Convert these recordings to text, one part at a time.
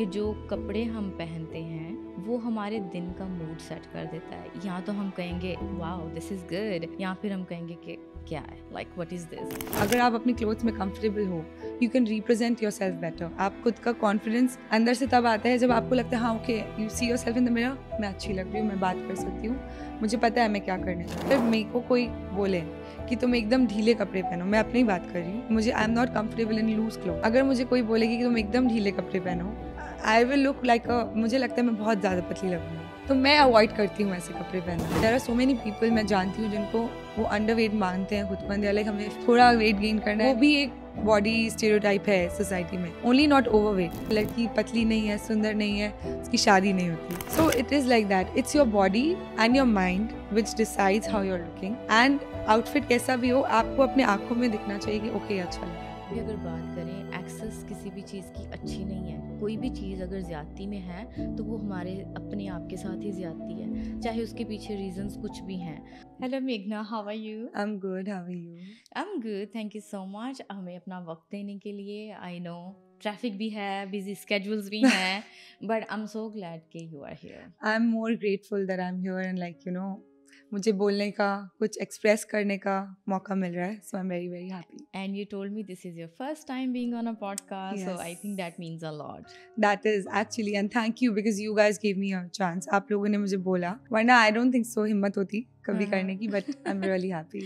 कि जो कपड़े हम पहनते हैं वो हमारे दिन का मूड सेट कर देता है। या तो हम कहेंगे वाओ दिस इज गुड, या फिर हम कहेंगे कि क्या है, लाइक व्हाट इज दिस। अगर आप अपनी क्लोथ्स में कंफर्टेबल हो, you can represent your self better. आप खुद का कॉन्फिडेंस अंदर से तब आता है जब आपको लगता है हाँ okay, you see your self in the mirror, मैं अच्छी लग रही हूँ, मैं बात कर सकती हूँ, मुझे पता है मैं क्या करने जा रही हूँ। फिर मेरे को कोई बोले कि तुम एकदम ढीले कपड़े पहनो, मैं अपनी बात कर रही हूँ, मुझे I am not comfortable in loose cloth. अगर मुझे कोई बोलेगी कि तुम एकदम ढीले कपड़े पहनो, आई विल लुक लाइक मुझे लगता है मैं बहुत ज़्यादा पतली लग रही हूँ, तो मैं अवॉइड करती हूँ ऐसे कपड़े पहनना। There are so many people मैं जानती हूँ जिनको वो अंडर वेट मानते हैं खुद को, लाइक हमें थोड़ा वेट गेन करना है, वो भी एक बॉडी स्टेरियोटाइप है सोसाइटी में, ओनली नॉट ओवरवेट। लड़की पतली नहीं है, सुंदर नहीं है, उसकी शादी नहीं होती। So it is like that, it's your body and your mind which decides how you are looking. And outfit कैसा भी हो, आपको अपने आंखों में दिखना चाहिए कि ओके अच्छा लग रहा है। भी अगर बात करें, एक्सेस किसी भी चीज़ की अच्छी नहीं है। कोई भी चीज़ अगर ज़्यादती में है तो वो हमारे अपने आप के साथ ही ज़्यादती है, चाहे उसके पीछे रीजंस कुछ भी हैं। हेलो मेघना, how are you? I am good, how are you? I am good, thank you so much हमें अपना वक्त देने के लिए। आई नो ट्रैफिक भी है, बिजी स्केड्यूल्स भी हैं, but I am so glad कि you are here. I am more grateful that I am here and like you know मुझे बोलने का, कुछ एक्सप्रेस करने का मौका मिल रहा है, so I am very very happy. And you told me this is your first time being on a podcast, so Yes. I think that means a lot. That is actually, and thank you because you guys gave me a chance. आप लोगों ने मुझे बोला, वरना I don't think so हिम्मत होती कभी करने की, but I'm really happy.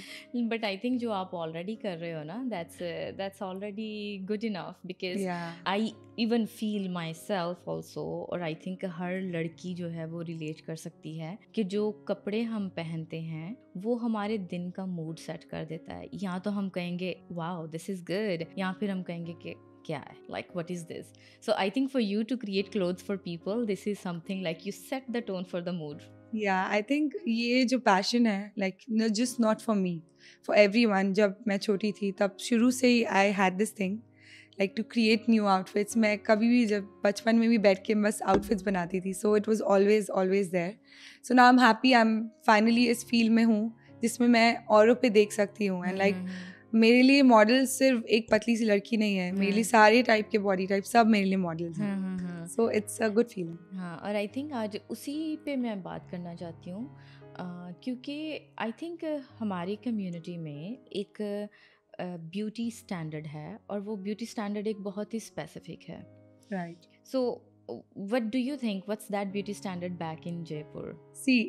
But I think जो आप already कर रहे हो ना, that's already good enough because Yeah. I even feel myself also, और I think हर लड़की जो है वो relate कर सकती है कि जो कपड़े हम पहनते हैं वो हमारे दिन का मूड सेट कर देता है। या तो हम कहेंगे वाओ दिस इज गुड, या फिर हम कहेंगे कि क्या है, like what is this. So I think for you to create clothes for people, this is something like you set the tone for the mood. Yeah, I think ये जो passion है, like just not for me, for everyone. जब मैं छोटी थी तब शुरू से ही I had this thing like to create new outfits. मैं कभी भी जब बचपन में भी बैठ के बस outfits बनाती थी, so it was always there. So now I'm happy, I'm finally इस फील्ड में हूँ जिसमें मैं औरों पे देख सकती हूँ, and like मेरे लिए मॉडल सिर्फ एक पतली सी लड़की नहीं है, मेरे लिए सारे टाइप के बॉडी टाइप सब मेरे लिए मॉडल्स हैं, so it's a good feeling. हाँ, और आई थिंक आज उसी पे मैं बात करना चाहती हूँ, क्योंकि आई थिंक हमारी कम्युनिटी में एक ब्यूटी स्टैंडर्ड है, और वो ब्यूटी स्टैंडर्ड एक बहुत ही स्पेसिफिक है, right? So what do you think, what's that beauty standard back in Jaipur? See,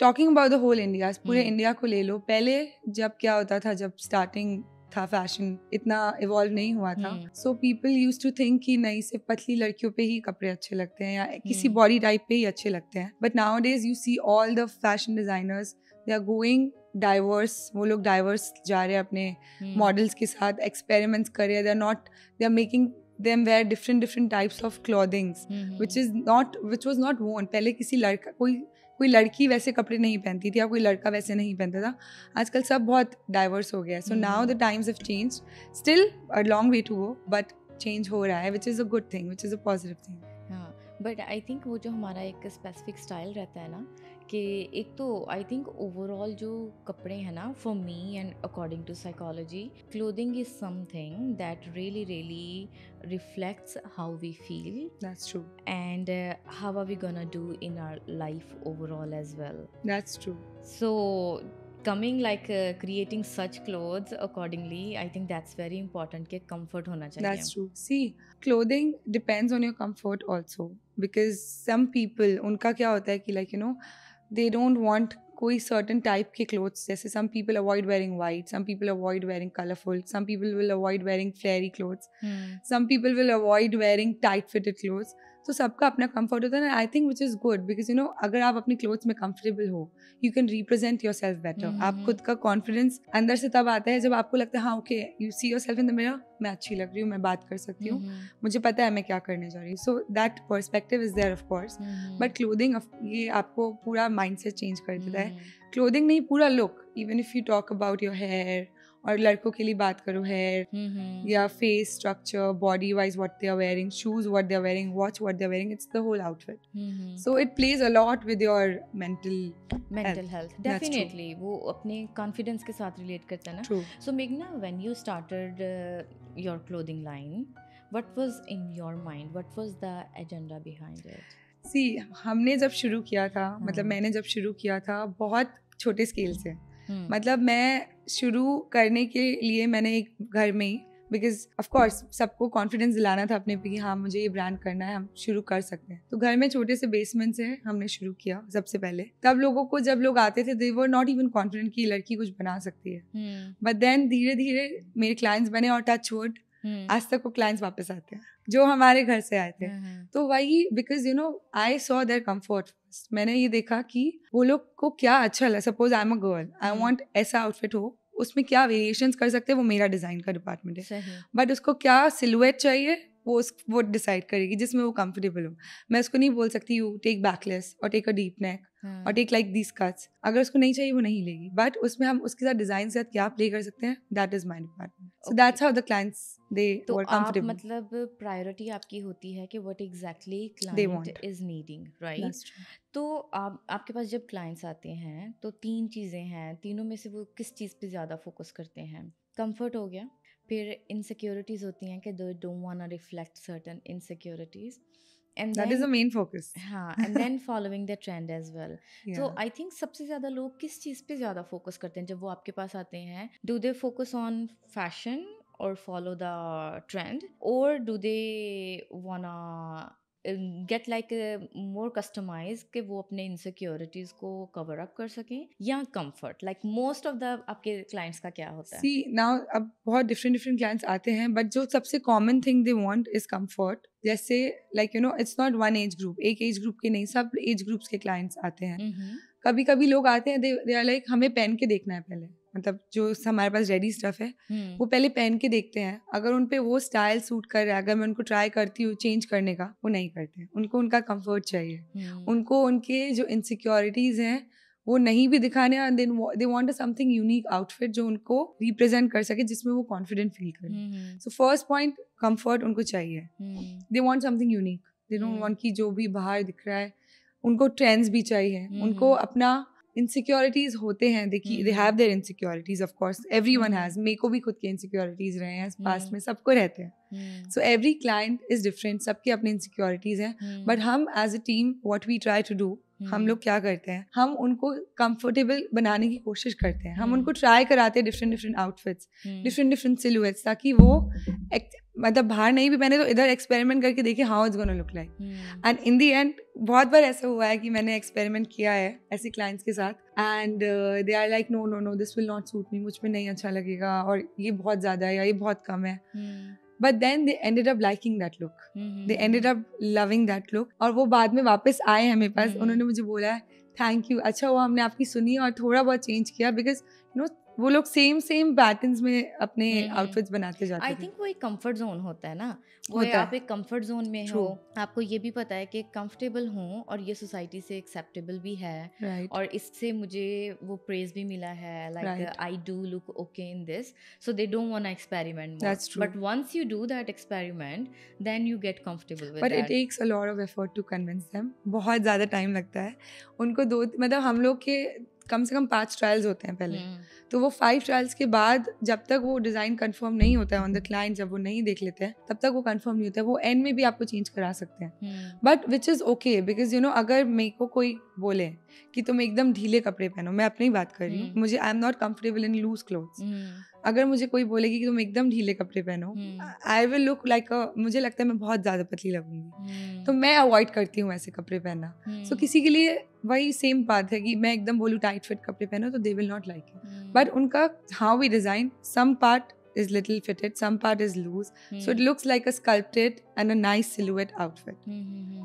talking about the whole India, पूरे इंडिया को ले लो। पहले जब क्या होता था, जब स्टार्टिंग था, फैशन इतना इवॉल्व नहीं हुआ था, so people used to think कि नहीं सिर्फ पतली लड़कियों पे ही कपड़े अच्छे लगते हैं या किसी बॉडी टाइप पे ही अच्छे लगते हैं। But nowadays you see all the fashion designers, they are going diverse, वो लोग डाइवर्स जा रहे हैं अपने मॉडल्स के साथ, एक्सपेरिमेंट्स कर रहे हैं, they are making them wear different types of clothings, which was not worn. पहले किसी लड़का कोई लड़की वैसे कपड़े नहीं पहनती थी या कोई लड़का वैसे नहीं पहनता था। आजकल सब बहुत डाइवर्स हो गया है, so now the times have changed, still a long way to go, but change हो रहा है, which is a good thing, which is a positive thing. हाँ, बट आई थिंक वो जो हमारा एक स्पेसिफिक स्टाइल रहता है ना, कि एक तो आई थिंक ओवरऑल जो कपड़े हैं ना, for me and according to psychology, clothing is something that really reflects how we feel. That's true. And how are we gonna do in our life overall as well. That's true. So coming like creating such clothes accordingly, I think that's very important कि comfort होना चाहिए. That's true. See, clothing depends on your comfort also, because some people उनका क्या होता है कि like you know they don't want कोई certain type के clothes, जैसे some people avoid wearing white, some people avoid wearing colorful, some people will avoid wearing flary clothes, some people will avoid wearing tight fitted clothes. तो सबका अपना comfort होता है ना, I think which is good, because you know अगर आप अपनी clothes में कंफर्टेबल हो, you can represent your self better. आप खुद का कॉन्फिडेंस अंदर से तब आता है जब आपको लगता है हाँ okay, you see your self in the mirror, मैं अच्छी लग रही हूँ, मैं बात कर सकती हूँ, मुझे पता है मैं क्या करने जा रही हूँ, so that perspective is there of course. But clothing ये आपको पूरा माइंड सेट चेंज कर देता है, क्लोथिंग नहीं पूरा look. Even if you talk about your hair, और लड़कों के लिए बात करो, हेयर या face structure, body wise what they are wearing, shoes what they are wearing, watch what they are wearing, it's the whole outfit. So it plays a lot with your mental health. Definitely वो अपने confidence के साथ relate करता है ना। सो मेघना, when you started your clothing line, What was in your mind? What was the agenda behind it? सी हमने जब शुरू किया था, मतलब हाँ। मैंने जब शुरू किया था बहुत छोटे स्केल से, हम्म, मतलब मैं शुरू करने के लिए मैंने एक घर में ही, बिकॉज ऑफ कोर्स सबको कॉन्फिडेंस दिलाना था अपने पे कि हाँ मुझे ये ब्रांड करना है, हम शुरू कर सकते हैं। तो घर में छोटे से बेसमेंट से हमने शुरू किया सबसे पहले। तब लोगों को, जब लोग आते थे, दे वर नॉट इवन कॉन्फिडेंट कि लड़की कुछ बना सकती है। बट देन धीरे धीरे मेरे क्लाइंट्स बने और टच वुड आज तक वो क्लाइंट्स वापस आते हैं जो हमारे घर से आए थे। तो वही, because you know I saw there comfort. मैंने ये देखा कि वो लोग को क्या अच्छा लगा। Suppose I am a girl, I want ऐसा आउटफिट हो, उसमें क्या वेरिएशंस कर सकते हैं वो मेरा डिजाइन का डिपार्टमेंट है, बट उसको क्या सिलुएट चाहिए वो डिसाइड करेगी जिसमें वो कंफर्टेबल हो। मैं उसको नहीं बोल सकती यू टेक बैकलेस और टेक अ डीप नेक और टेक लाइक दीज कट्स। अगर उसको नहीं चाहिए वो नहीं लेगी, बट उसमें हम उसके साथ डिजाइन के साथ क्या प्ले कर सकते हैं, that is my department. So that's how the clients they were comfortable. मतलब प्रायोरिटी आपकी होती है कि what exactly They client want. Is needing, right? That's true. तो आपके पास जब क्लाइंट्स आते हैं तो 3 चीज़ें हैं, तीनों में से वो किस चीज़ पे ज़्यादा फोकस करते हैं? कंफर्ट हो गया, फिर इनसिक्योरिटीज़ होती हैं कि they don't want to reflect certain insecurities, and That is the then main focus. हाँ, and then following the trend as well. So Yeah. I think सबसे ज़्यादा लोग किस चीज़ पे ज़्यादा फोकस करते हैं जब वो आपके पास आते हैं? Do they focus on fashion और फॉलो द ट्रेंड, और डू दे वाना गेट लाइक मोर कस्टमाइज कि वो अपने इनसिक्योरिटीज को कवर अप कर सकें, या comfort? Like most of the आपके क्लाइंट्स का क्या होता है? See, now अब बहुत डिफरेंट क्लाइंट्स आते हैं, बट जो सबसे common thing they want is comfort. जैसे like you know it's not one age group, एक एज ग्रुप के नहीं, सब एज ग्रुप्स के क्लाइंट्स आते हैं। कभी कभी लोग आते हैं, दे आर लाइक हमें पहन के देखना है पहले, मतलब जो हमारे पास रेडी स्टफ है वो पहले पहन के देखते हैं। अगर उन पे वो स्टाइल सूट कर रहा है, अगर मैं उनको ट्राई करती हूँ चेंज करने का, वो नहीं करते हैं। उनको उनका कंफर्ट चाहिए, उनको उनके जो इनसिक्योरिटीज हैं वो नहीं भी दिखाने, they want something unique outfit जो उनको रिप्रेजेंट कर सके, जिसमें वो कॉन्फिडेंट फील करें। सो फर्स्ट पॉइंट, कंफर्ट उनको चाहिए। They want something unique, they don't want कि जो भी बाहर दिख रहा है। उनको ट्रेंड्स भी चाहिए, उनको अपना इनसिक्योरिटीज होते हैं, देखिए दे have their insecurities, of course everyone has. मेरे को भी खुद के इनसिक्योरिटीज रहे हैं पास्ट में, सबको रहते हैं। So every client is different, सबके अपने इनसिक्योरिटीज हैं। बट हम as a team what we try to do, हम लोग क्या करते हैं, हम उनको कंफर्टेबल बनाने की कोशिश करते हैं। हम उनको ट्राई कराते हैं डिफरेंट आउटफिट्स, डिफरेंट सिलुएट्स, ताकि वो मतलब बाहर नहीं भी पहने तो इधर एक्सपेरिमेंट करके देखे how it's gonna look like. And in the end बहुत बार ऐसा हुआ है कि मैंने एक्सपेरिमेंट किया है ऐसे क्लाइंट्स के साथ, and they are like no no no this will not suit me, मुझ पे नहीं अच्छा लगेगा, और ये बहुत ज़्यादा है या ये बहुत कम है। But then they ended up liking that look, they ended up loving that look, और वो बाद में वापस आए हैं मेरे पास। उन्होंने मुझे बोला है थैंक यू, अच्छा हुआ हमने आपकी सुनी और थोड़ा बहुत चेंज किया, बिकॉज यू नो वो लोग सेम पैटर्न्स में अपने आउटफिट्स बनाते जाते हैं। आई थिंक वो एक कंफर्ट जोन होता है ना, वो आप एक कंफर्ट जोन में हो, आपको ये भी पता है कि कंफर्टेबल हूँ और ये सोसाइटी से एक्सेप्टेबल भी है, और इससे मुझे वो प्रेज भी मिला है, like I do look okay in this, so they don't want to experiment more, but once you do that experiment then you get comfortable with that. But it takes a lot of effort to convince them, बहुत ज़्यादा time लगता है उनको। मतलब हम लोग के कम से कम 5 ट्रायल्स होते हैं पहले, तो वो 5 ट्रायल्स के बाद जब तक वो डिज़ाइन कंफर्म नहीं होता है ऑन द क्लाइंट, जब वो नहीं देख लेते हैं तब तक वो कंफर्म नहीं होता है। वो एंड में भी आपको चेंज करा सकते हैं, but which is okay, because you know अगर मेरे को कोई बोले कि तुम एकदम ढीले कपड़े पहनो, मैं अपनी बात कर रही हूँ, मुझे I am not comfortable in loose clothes. अगर मुझे कोई बोलेगी कि तुम एकदम ढीले कपड़े पहनो, आई विल लुक लाइक मुझे लगता है मैं बहुत ज़्यादा पतली लगूंगी, तो मैं अवॉइड करती हूँ ऐसे कपड़े पहनना। सो किसी के लिए वही सेम बात है कि मैं एकदम बोलूँ टाइट फिट कपड़े पहनो तो they will not like it, but उनका how we design, some part is little fitted, some part is loose, so it looks like a sculpted and a nice silhouette outfit.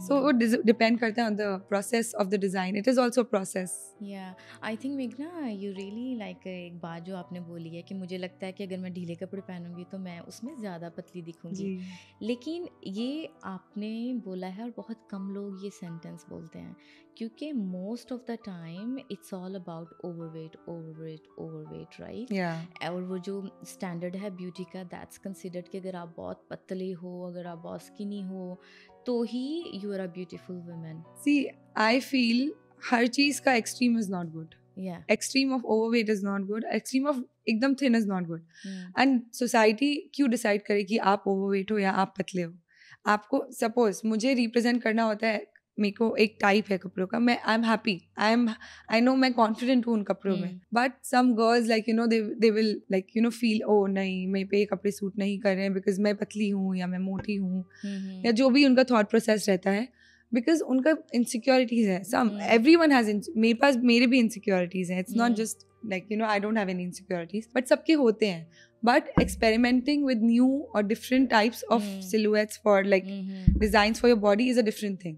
So it depend करता है on the process of the design. It is also a process. Yeah, I think मेघना, you really like एक बात जो आपने बोली है कि मुझे लगता है कि अगर मैं ढीले कपड़े पहनूंगी तो मैं उसमें ज़्यादा पतली दिखूंगी, लेकिन ये आपने बोला है और बहुत कम लोग ये सेंटेंस बोलते हैं, क्योंकि most of the time it's all about overweight, right? और वो जो स्टैंडर्ड है ब्यूटी का, दैट्स कंसिडर्ड कि अगर आप बहुत पतले हो, अगर आप बहुत स्किनी हो तो ही you are a beautiful women. See I feel हर चीज़ का extreme is not good. Yeah. Extreme of overweight is not good. Extreme of एकदम thin is not good. And society क्यों decide करे कि आप overweight हो या आप पतले हो? आपको suppose मुझे represent करना होता है, मेरे को एक टाइप है कपड़ों का, मैं I am happy, I know मैं कॉन्फिडेंट हूँ उन कपड़ों में, but some girls like you know they will like you know feel oh नहीं मेरे पे ये कपड़े सूट नहीं कर रहे हैं बिकॉज मैं पतली हूँ या मैं मोटी हूँ, या जो भी उनका थॉट प्रोसेस रहता है, बिकॉज उनका इनसिक्योरिटीज है. सम एवरीवन हैज, मेरे पास मेरे भी इनसिक्योरिटीज हैं. It's not just like you know I don't have any insecurities, but सबके होते हैं. But experimenting with new or different types of silhouettes for like designs for your body is a different thing.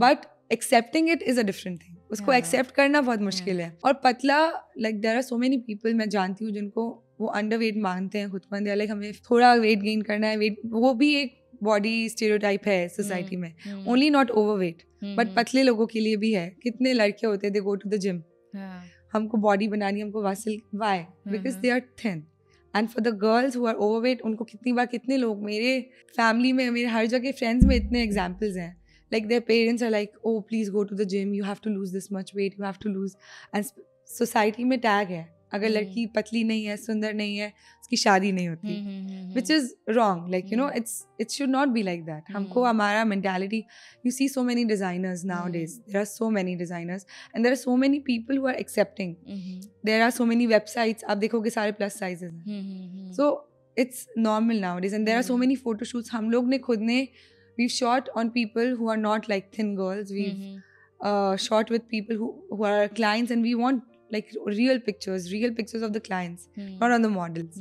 But accepting it is a different thing. उसको accept करना बहुत मुश्किल है. और पतला like there are so many people मैं जानती हूँ जिनको वो underweight मानते हैं खुद को, and they are like हमें थोड़ा weight gain करना है, weight वो भी एक बॉडी स्टेरियोटाइप है सोसाइटी में. ओनली नॉट ओवरवेट, बट पतले लोगों के लिए भी है. कितने लड़के होते हैं they go to the gym, हमको बॉडी बनानी, हमको वासिल, why? Because they are thin. And for the girls who are overweight, उनको कितनी बार कितने लोग, मेरे फैमिली में, मेरे हर जगह फ्रेंड्स में इतने एग्जाम्पल्स हैं, like their parents are like oh please go to the gym, you have to lose this much weight, you have to lose. And society में टैग है, अगर लड़की पतली नहीं है, सुंदर नहीं है, उसकी शादी नहीं होती, which is wrong. Like you know it should not be like that. हमको हमारा mentality, you see so many designers nowadays, there are so many designers and there are so many people who are accepting. There are so many websites, आप देखोगे सारे plus sizes हैं. So it's normal nowadays and there are so many photoshoots. हम लोग ने खुद ने we shot on people who are not like thin girls, we shot with people who are clients and we want like real pictures of the clients, not on the models.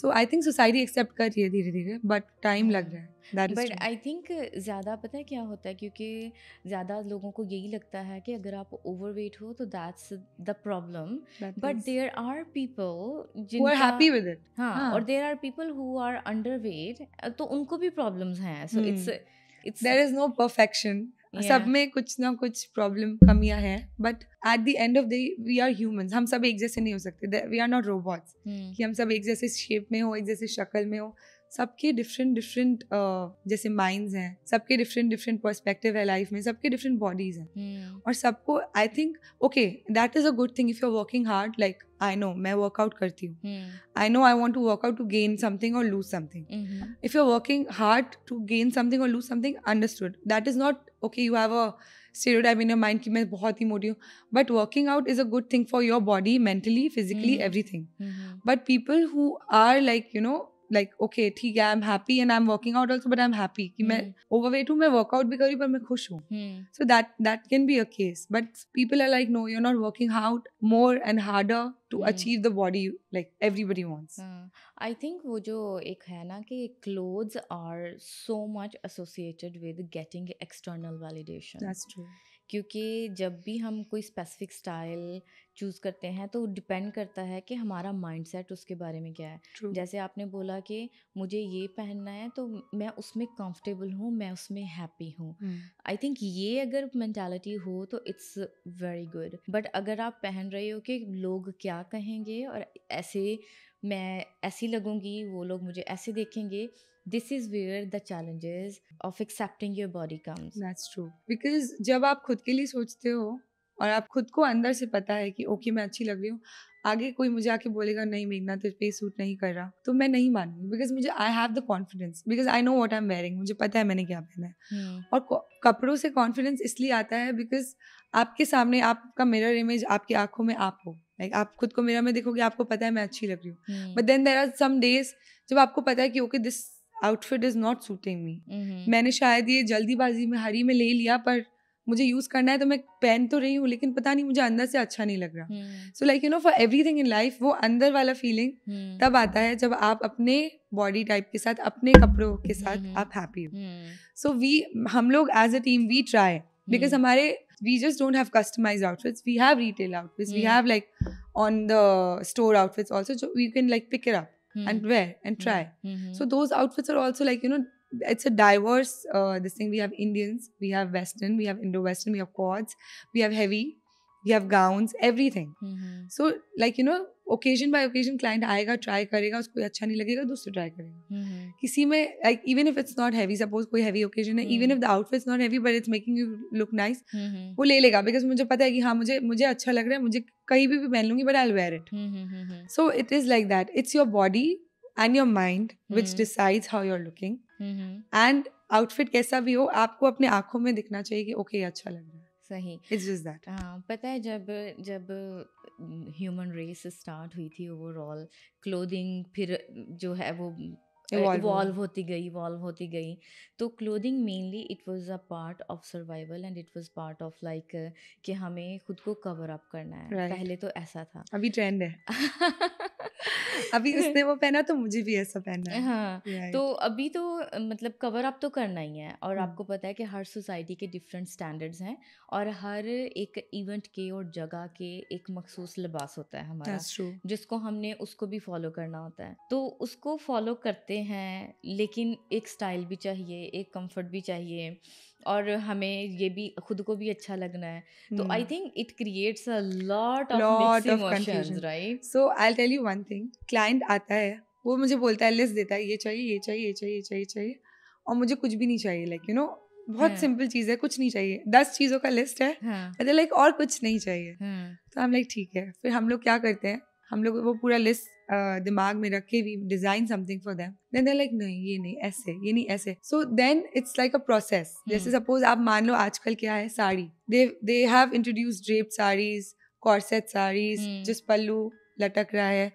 So I think society accept कर रही है धीरे धीरे, but time लग रहा है. That is but true. I think ज़्यादा पता है क्या होता है, क्योंकि ज़्यादा लोगों को यही लगता है कि अगर आप overweight हो तो that's the problem. But there are people who are happy with it. हाँ, और there are people who are underweight, तो उनको भी problems हैं. So it's there is no perfection. सब में कुछ ना कुछ प्रॉब्लम, कमियां हैं, but at the end of the we are humans. हम सब एक जैसे नहीं हो सकते. वी आर नॉट रोबोट्स कि हम सब एक जैसे शेप में हो, एक जैसे शक्ल में हो. सबके डिफरेंट जैसे माइंड्स हैं, सबके डिफरेंट पर्सपेक्टिव है लाइफ में, सबके डिफरेंट बॉडीज हैं. और सबको I think okay that is a good thing if you are working hard. Like I know मैं वर्कआउट करती हूँ, I know I want to workout to gain something और lose something. If you are working hard to gain something और lose something, understood, that is not okay. You have a stereotype in your mind कि मैं बहुत ही मोटी हूँ, but working out is a good thing for your body, mentally, physically, everything. But people who are like you know like okay ठीक है, I'm happy and I'm working out also, but I'm happy कि मैं overweight हूँ, मैं workout भी कर रही हूँ, पर मैं खुश हूँ. So that can be a case, but people are like no, you're not working out more and harder to achieve the body like everybody wants. I think वो जो एक है ना कि clothes are so much associated with getting external validation. That's true. क्योंकि जब भी हम कोई स्पेसिफिक स्टाइल चूज़ करते हैं तो डिपेंड करता है कि हमारा माइंडसेट उसके बारे में क्या है. True. जैसे आपने बोला कि मुझे ये पहनना है तो मैं उसमें कंफर्टेबल हूँ, मैं उसमें हैप्पी हूँ. आई थिंक ये अगर मेंटालिटी हो तो इट्स वेरी गुड. बट अगर आप पहन रहे हो कि लोग क्या कहेंगे और ऐसे मैं ऐसी लगूंगी, वो लोग मुझे ऐसे देखेंगे, this is where the challenges of accepting your body comes. That's true. Because जब आप खुद के लिए सोचते हो और आप खुद को अंदर से पता है कि ओके मैं अच्छी लग रही हूँ, आगे कोई मुझे आके बोलेगा नहीं मेघना तुझ पे सूट नहीं कर रहा, तो मैं नहीं मानूंगी. बिकॉज मुझे I have the confidence, because I know what I am wearing, मुझे पता है मैंने क्या पहना है. और कपड़ों से कॉन्फिडेंस इसलिए आता है बिकॉज आपके सामने आपका मिरर इमेज आपकी आंखों में आप हो. लाइक आप खुद को मिरर में देखोगे, आपको पता है मैं अच्छी लग रही हूँ. But then there are some days जब आपको पता है कि okay this outfit is not suiting me. मैंने शायद ये जल्दीबाजी में हरी में ले लिया, पर मुझे यूज करना है तो मैं पहन तो रही हूँ, लेकिन पता नहीं मुझे अंदर से अच्छा नहीं लग रहा. So like you know for everything in life वो अंदर वाला फीलिंग तब आता है जब आप अपने बॉडी टाइप के साथ, अपने कपड़ों के साथ आप हैप्पी हो. सो हम लोग as a team we try, because हमारे we just don't have customized outfits, we have retail outfits, we have like on the store outfits also, so you can like pick it up and wear and try. So those outfits are also like you know it's a diverse this thing. We have Indians, we have Western, we have Indo-Western, we have quads, we have heavy, you have gowns, everything. So like you know, occasion by occasion client आएगा, try करेगा, उसको अच्छा नहीं लगेगा, दूसरा try करेगा. किसी में like even if it's not heavy, suppose कोई heavy occasion है, even if the outfit's not heavy but it's making you look nice, वो ले लेगा because मुझे पता है कि हाँ मुझे अच्छा लग रहा है, मुझे कहीं भी पहन लूंगी but I'll wear it. So it is like that. It's your body and your mind which decides how you're looking. And outfit कैसा भी हो, आपको अपने आँखों में दिखना चाहिए कि okay अच्छा लग रहा है. सही. It's just that. हाँ, पता है जब ह्यूमन रेस स्टार्ट हुई थी ओवरऑल, क्लोथिंग फिर जो है वो इवॉल्व होती गई. तो clothing mainly it was a part of survival and it was part of like कि हमें खुद को कवर अप करना है. Right. पहले तो ऐसा था. अभी ट्रेंड है. अभी उसने वो पहना तो मुझे भी ऐसा पहनना है. हाँ. Right. तो अभी तो मतलब कवर अप तो करना ही है. और आपको पता है कि हर सोसाइटी के डिफरेंट स्टैंडर्ड्स हैं और हर एक इवेंट के और जगह के एक मखसूस लिबास होता है हमारा. That's true. जिसको हमने उसको भी फॉलो करना होता है. तो उसको फॉलो करते हैं, लेकिन एक स्टाइल भी चाहिए, एक कंफर्ट भी चाहिए, और हमें ये भी खुद को भी अच्छा लगना है. तो I think it creates a lot of mix emotions, right? So I'll tell you one thing. Client आता है, वो मुझे बोलता है, लिस्ट देता है, ये चाहिए, ये चाहिए, ये चाहिए, ये चाहिए, चाहिए, और मुझे कुछ भी नहीं चाहिए. लाइक यू नो, बहुत सिंपल चीज़ है, कुछ नहीं चाहिए. 10 चीज़ों का लिस्ट है, लाइक और कुछ नहीं चाहिए. तो हम लाइक ठीक है. फिर हम लोग क्या करते हैं, हम लोग वो पूरा लिस्ट दिमाग में रख के we design something for them. Then they like नहीं ये नहीं ऐसे, ये नहीं ऐसे. So then it's like a process. जैसे सपोज आप मान लो आजकल क्या है, sari, they have introduced draped saris, corset saris, जिस पल्लू लटक रहा है.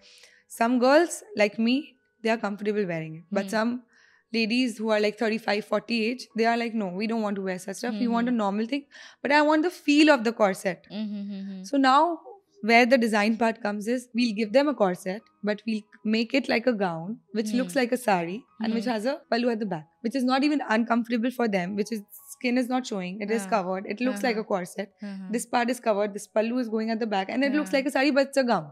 Some girls like me, they are comfortable wearing it, but some ladies who are like 35, 40 age, they are like, no, we don't want to wear such stuff. We want a normal thing, but I want the feel of the corset. So now where the design part comes is, we'll give them a corset, but we'll make it like a gown, which looks like a sari, and which has a pallu at the back, which is not even uncomfortable for them, which is skin is not showing, it is covered, it looks like a corset. This part is covered, this pallu is going at the back, and it looks like a sari, but it's a gown.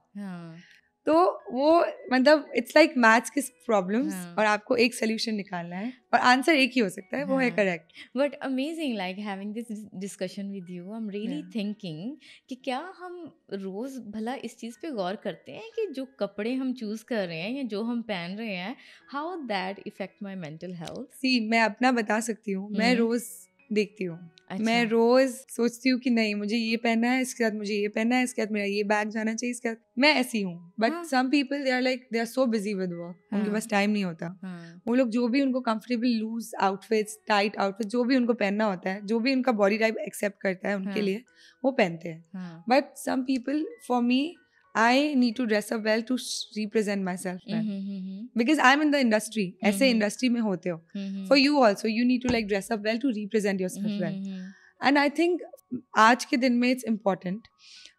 तो वो मतलब it's like maths की problems, और आपको एक solution निकालना है और आंसर एक ही हो सकता है, वो है correct. But amazing, like having this discussion with you, I am really thinking कि क्या हम रोज भला इस चीज़ पे गौर करते हैं कि जो कपड़े हम चूज कर रहे हैं या जो हम पहन रहे हैं, how that effect my mental health. See मैं अपना बता सकती हूँ, मैं रोज देखती हूँ. अच्छा. मैं रोज सोचती हूँ कि नहीं मुझे ये पहनना है, इसके साथ मुझे ये पहनना है, इसके साथ मेरा ये बैग जाना चाहिए, इसके साथ. मैं ऐसी हूँ. But some people they are like, they are so busy with work, उनके पास टाइम नहीं होता. वो लोग जो भी उनको comfortable loose outfits, tight outfit, जो भी उनको पहनना होता है, जो भी उनका बॉडी टाइप एक्सेप्ट करता है उनके लिए, वो पहनते हैं. But some people, for me, I need to dress up well to represent myself well. Because I'm in the industry. ऐसे industry में होते हो. For you also, you need to like dress up well to represent yourself well. And I think आज के दिन में it's important.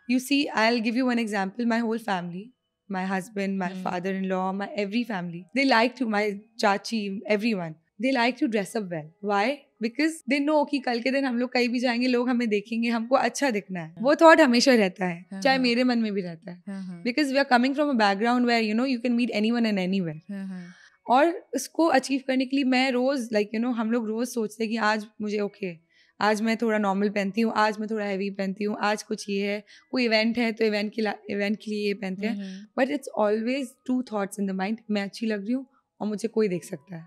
You see, I'll give you one example. My whole family, my husband, my father-in-law, my every family, they like to, my chachi, everyone, they like to dress up well. Why? Because they know कि कल के दिन हम लोग कहीं भी जाएंगे, लोग हमें देखेंगे, हमको अच्छा दिखना है. वो थॉट हमेशा रहता है, चाहे मेरे मन में भी रहता है. Because we are coming from a background where you know you can meet anyone and anywhere. और उसको अचीव करने के लिए मैं रोज like you know, हम लोग रोज सोचते हैं कि आज मुझे आज मैं थोड़ा नॉर्मल पहनती हूँ, आज मैं थोड़ा हैवी पहनती हूँ, आज कुछ ये है, कोई इवेंट है तो इवेंट के लिए ये पहनते हैं. But it's always 2 thoughts in the mind. मैं अच्छी लग रही हूँ और मुझे कोई देख सकता है,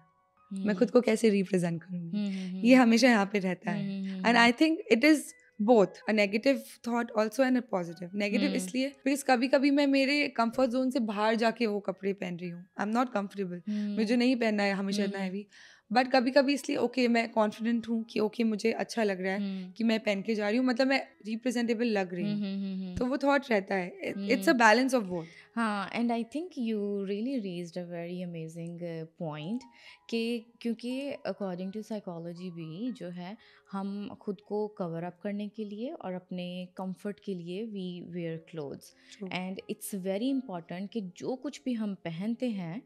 मैं खुद को कैसे रिप्रेजेंट करूँगी, ये हमेशा यहाँ पे रहता है. And I think it is both a negative thought also and a positive. Negative इसलिए बिकॉज कभी कभी मैं मेरे कंफर्ट जोन से बाहर जाके वो कपड़े पहन रही हूँ, आई एम नॉट कंफर्टेबल, मुझे नहीं पहनना है हमेशा इतना हैवी. बट कभी कभी इसलिए ओके मैं कॉन्फिडेंट हूँ कि ओके मुझे अच्छा लग रहा है कि मैं पहन के जा रही हूँ, मतलब मैं रिप्रेजेंटेबल लग रही हूँ. तो वो थॉट रहता है. It's a balance of both. हाँ, and I think you really raised a very amazing point कि क्योंकि अकॉर्डिंग टू साइकोलॉजी भी जो है, हम खुद को कवर अप करने के लिए और अपने कंफर्ट के लिए we wear clothes. And it's very important कि जो कुछ भी हम पहनते हैं,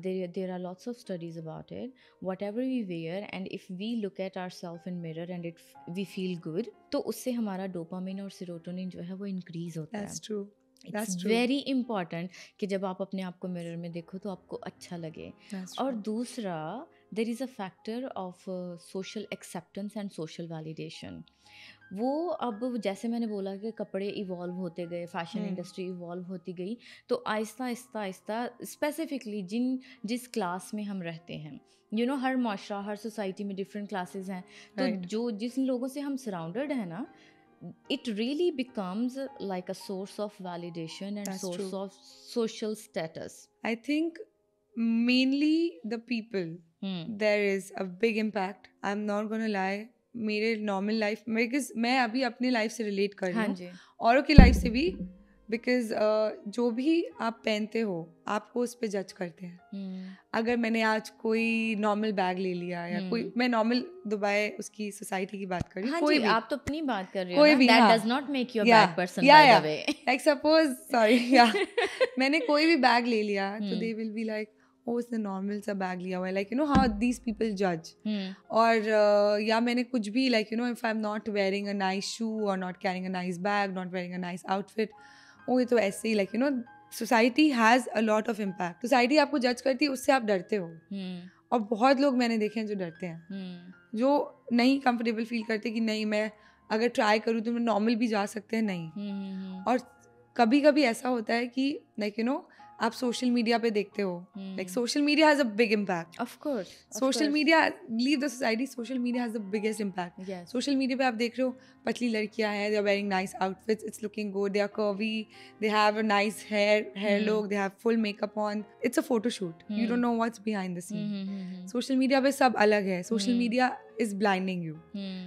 there are lots of studies about it, whatever we wear and if we look at ourselves in mirror and we feel good, तो उससे हमारा डोपामिन और सेरोटोनिन जो है वो इंक्रीज होता है. That's true. It's very important कि जब आप अपने आप को मिरर में देखो तो आपको अच्छा लगे. और दूसरा, there is a factor of social acceptance and social validation. वो अब जैसे मैंने बोला कि कपड़े इवॉल्व होते गए, फैशन इंडस्ट्री इवॉल्व होती गई, तो आहिस्ता आहिस्ता आहिस्ता स्पेसिफिकली जिस क्लास में हम रहते हैं, हर माशरा, हर सोसाइटी में डिफरेंट क्लासेस हैं, तो Right. जो जिस लोगों से हम सराउंडेड हैं ना, it really becomes like a source of validation and That's source true. of social status. I think mainly the people, there is a big impact. I'm not gonna lie. मेरे normal life में, because मैं अभी अपनी life से relate कर रही हाँ हूँ, जी। औरों की लाइफ से भी, बिकॉज जो भी आप पहनते हो आपको उस पर जज करते हैं. अगर मैंने आज कोई नॉर्मल बैग ले लिया या कोई, मैं नॉर्मल दुबई उसकी सोसाइटी की बात कर रही हूँ, हाँ कोई जी, भी, आप तो अपनी बात कर रहे हो कोई ना, भी, that हाँ, does not make you a bad person by the way. like suppose, sorry, yeah, मैंने कोई भी बैग ले लिया तो they will be like, oh, उसने नॉर्मल सा बैग लिया हुआ है, like how these people judge. और या मैंने कुछ भी, like if I'm not wearing a nice shoe or not carrying a nice bag, not wearing a nice outfit, oh, ये तो ऐसे ही, like society has a lot of impact. society आपको जज करती है, उससे आप डरते हो. और बहुत लोग मैंने देखे हैं जो डरते हैं, जो नहीं कंफर्टेबल फील करते कि नहीं, मैं अगर ट्राई करूँ तो मैं नॉर्मल भी जा सकते हैं, नहीं. और कभी कभी ऐसा होता है कि लाइक आप सोशल मीडिया पे देखते हो, like social media has a big impact. Of course. Social media, leave the society, social media has the biggest impact. Yes. Social media पे आप देख रहे हो पतली लड़कियां हैं, they are wearing nice outfits, it's looking good, they are curvy, they have a nice hair look, they have full makeup on, it's a photo shoot, you don't know what's behind the scene. Social media पे सब अलग है. Social media is blinding you.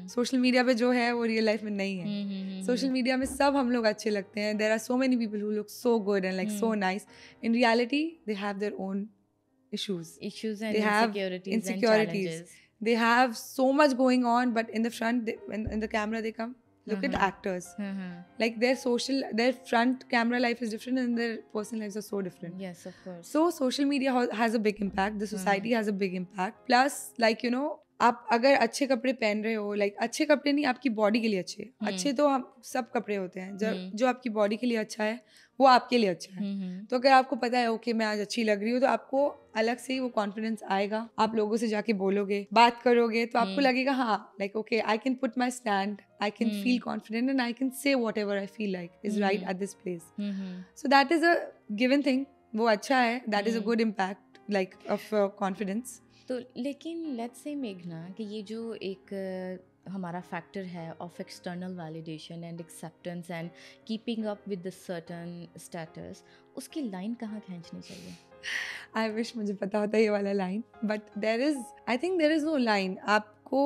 Social media पे जो है वो real life में नहीं है. सोशल मीडिया में सब हम लोग अच्छे लगते हैं. There are so many people who look so good and like so nice. In reality they have their own issues and they have insecurities and insecurities. challenges. They have so much going on, but in the front in the camera they come look at actors, like their front camera life is different and their personal lives are so different. Yes, of course. So social media has a big impact. The society has a big impact. Plus, like आप अगर अच्छे कपड़े पहन रहे हो, like अच्छे कपड़े नहीं, आपकी बॉडी के लिए अच्छे, अच्छे तो हम सब कपड़े होते हैं, जो आपकी बॉडी के लिए अच्छा है वो आपके लिए अच्छा है. तो अगर आपको पता है ओके मैं आज अच्छी लग रही हूँ, तो आपको अलग से ही वो कॉन्फिडेंस आएगा. आप लोगों से जाके बोलोगे, बात करोगे, तो आपको लगेगा हाँ, like okay I can put my stand, I can feel confident and I can say what ever I feel like is right at this place. So that is a given thing. वो अच्छा है, that is a good impact like of confidence. तो लेकिन let's say मेघना कि ये जो एक हमारा फैक्टर है of external validation and acceptance and keeping up with the certain status, उसकी लाइन कहाँ खींचनी चाहिए? आई विश मुझे पता होता ये वाला line, but I think there is no line. आपको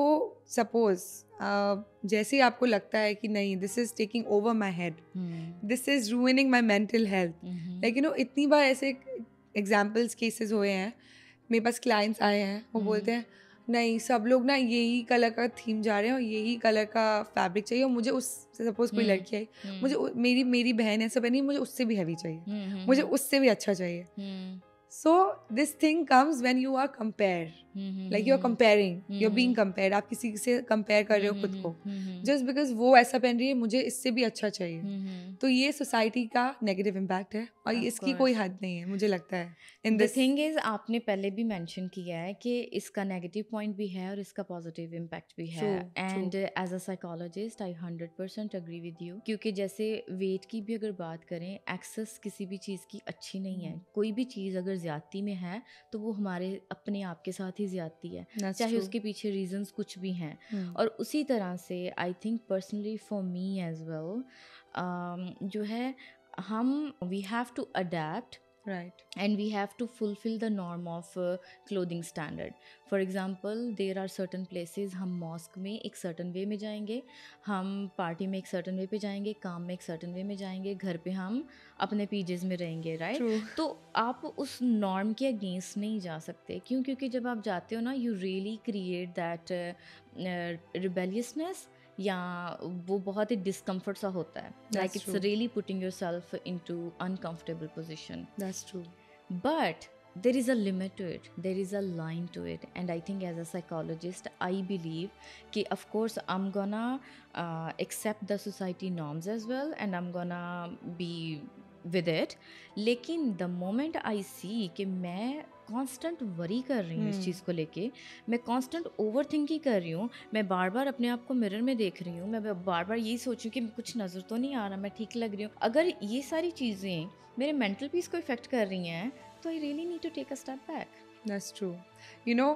सपोज जैसे आपको लगता है कि नहीं, this is taking over my head, this is ruining my mental health, like इतनी बार ऐसे एग्जाम्पल्स केसेस हुए हैं. मेरे पास क्लाइंट्स आए हैं, वो बोलते हैं नहीं सब लोग ना यही कलर का थीम जा रहे हैं और यही कलर का फैब्रिक चाहिए, और मुझे उस, सपोज कोई लड़की आई, मुझे मेरी बहन ऐसा पहनी, मुझे उससे भी हैवी चाहिए, मुझे उससे भी अच्छा चाहिए. So this thing comes when you are like you are comparing, you're being compared. आप किसी से compare कर रहे हो खुद को, just because वो ऐसा पहन रही है, मुझे इससे भी अच्छा चाहिए. तो ये society का negative impact है, और इसकी कोई हद नहीं है मुझे लगता है. The thing is, आपने पहले भी mention किया है कि इसका negative point भी है और इसका positive impact भी है. And as a psychologist, I 100% agree with you. क्योंकि जैसे weight की भी अगर बात करें, excess किसी भी चीज़ की अच्छी नहीं है. कोई भी चीज़ अगर ज्यादती में है तो वो हमारे अपने आप के साथ ही ज्यादती है, चाहे उसके पीछे रीजंस कुछ भी हैं. और उसी तरह से I think personally for me as well जो है, हम we have to adapt, right, and we have to fulfill the norm of clothing standard. For example, there are certain places, हम मॉस्क में एक certain way में जाएंगे, हम party में एक certain way पे जाएंगे, काम में एक certain way में जाएंगे, घर पे हम अपने पीजेस में रहेंगे, राइट? तो आप उस नॉर्म के अगेंस्ट नहीं जा सकते. क्यों? क्योंकि जब आप जाते हो ना, you really create that rebelliousness, या वो बहुत ही डिस्कम्फर्ट सा होता है, like it's really putting yourself into uncomfortable position. That's true. But there is a limit to it, there is a line to it, and I think as a psychologist I believe कि of course I'm gonna accept the society norms as well and I'm gonna be with it. लेकिन the moment I see कि मैं constant worry कर रही हूँ इस हम्म। चीज़ को लेके, मैं कांस्टेंट ओवर थिंकिंग कर रही हूँ, मैं बार बार अपने आप को मिरर में देख रही हूँ, मैं बार बार यही सोच रही हूँ कि कुछ नज़र तो नहीं आ रहा, मैं ठीक लग रही हूँ। अगर ये सारी चीज़ें मेरे मेंटल पीस को इफेक्ट कर रही हैं तो I really need to take a step back. That's true. You know,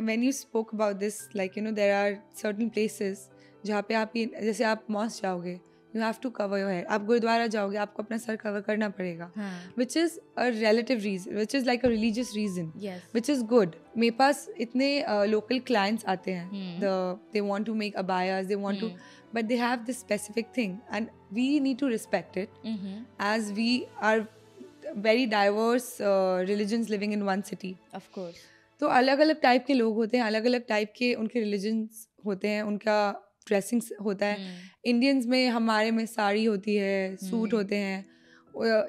when you spoke about this, like, you know, there are certain places जहाँ पे आप जैसे आप मॉस्क जाओगे, you have to cover your head. आप गुरुद्वारा जाओगे, आपको अपना सर कवर करना पड़ेगा. हाँ. Which is a relative reason, which is like a religious reason. Yes. Which is good. मेरे पास इतने local clients आते हैं. They want to make abayas, they want to, but they have this specific thing, and we need to respect it. As we are very diverse religions living in one city. Of course. तो अलग अलग type के लोग होते हैं, अलग अलग type के उनके रिलीजन्स होते हैं, उनका ड्रेसिंग होता है. इंडियंस में हमारे में साड़ी होती है, सूट होते हैं,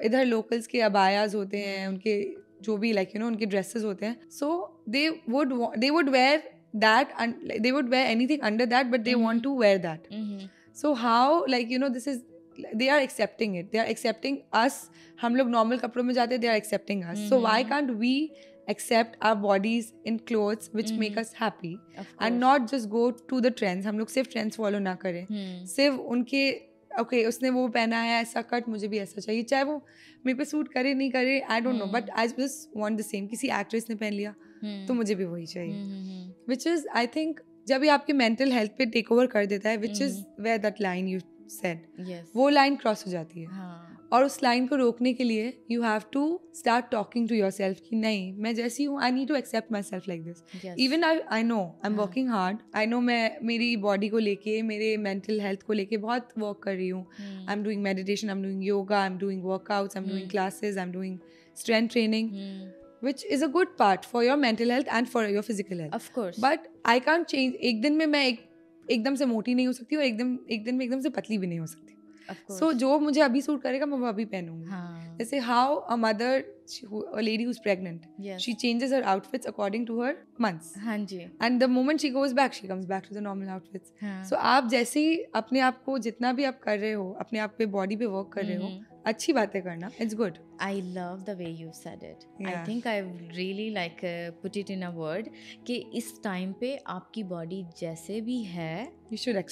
इधर लोकल्स के अबायाज होते हैं, उनके जो भी लाइक यू नो उनके ड्रेसेस होते हैं. So they would wear that, they would wear anything under that, but they want to wear that. So how like you know this is, they are accepting it, they are accepting us. हम लोग normal कपड़ों में जाते हैं, they are accepting us. So why can't we accept our bodies in clothes which make us happy and not just go to the trends. हम लोग सिर्फ trends follow ना करें, सिर्फ उनके okay उसने वो पहना है ऐसा कट, मुझे भी ऐसा चाहिए, चाहे वो मेरे पे सूट करे नहीं करे, I don't know, but I just want the same. किसी एक्ट्रेस ने पहन लिया तो मुझे भी वही चाहिए. Which is I think जब ये आपके मेंटल हेल्थ पे टेक ओवर कर देता है, which is where that line you said, वो लाइन क्रॉस हो जाती है. और उस लाइन को रोकने के लिए you have to start talking to yourself कि नहीं, मैं जैसी हूँ, I need to accept myself like this. Even I know I am working hard, I know मैं मेरी बॉडी को लेके, मेरे मेंटल हेल्थ को लेके बहुत वर्क कर रही हूँ. I am doing meditation, I am doing yoga, I am doing workouts, I am doing classes, I am doing strength training, which is a good part for your mental health and for your physical health. Of course. But I can't change. एक दिन में मैं एकदम से मोटी नहीं हो सकती और एक दिन में एकदम से पतली भी नहीं हो सकती. So जो मुझे अभी सूट करेगा मैं वो अभी पहनूंगी. जैसे how a mother, a lady who's pregnant, she changes her outfits according to her months. हाँ जी. And the moment she goes back, she comes back to the normal outfits. So आप जैसे ही अपने आप को जितना भी आप कर रहे हो, अपने आप पे बॉडी पे वर्क कर रहे हो, अच्छी बातें करना, it's good. I love the way you said it. I think I really like put it in a word कि इस टाइम पे आपकी बॉडी जैसे भी है, you should accept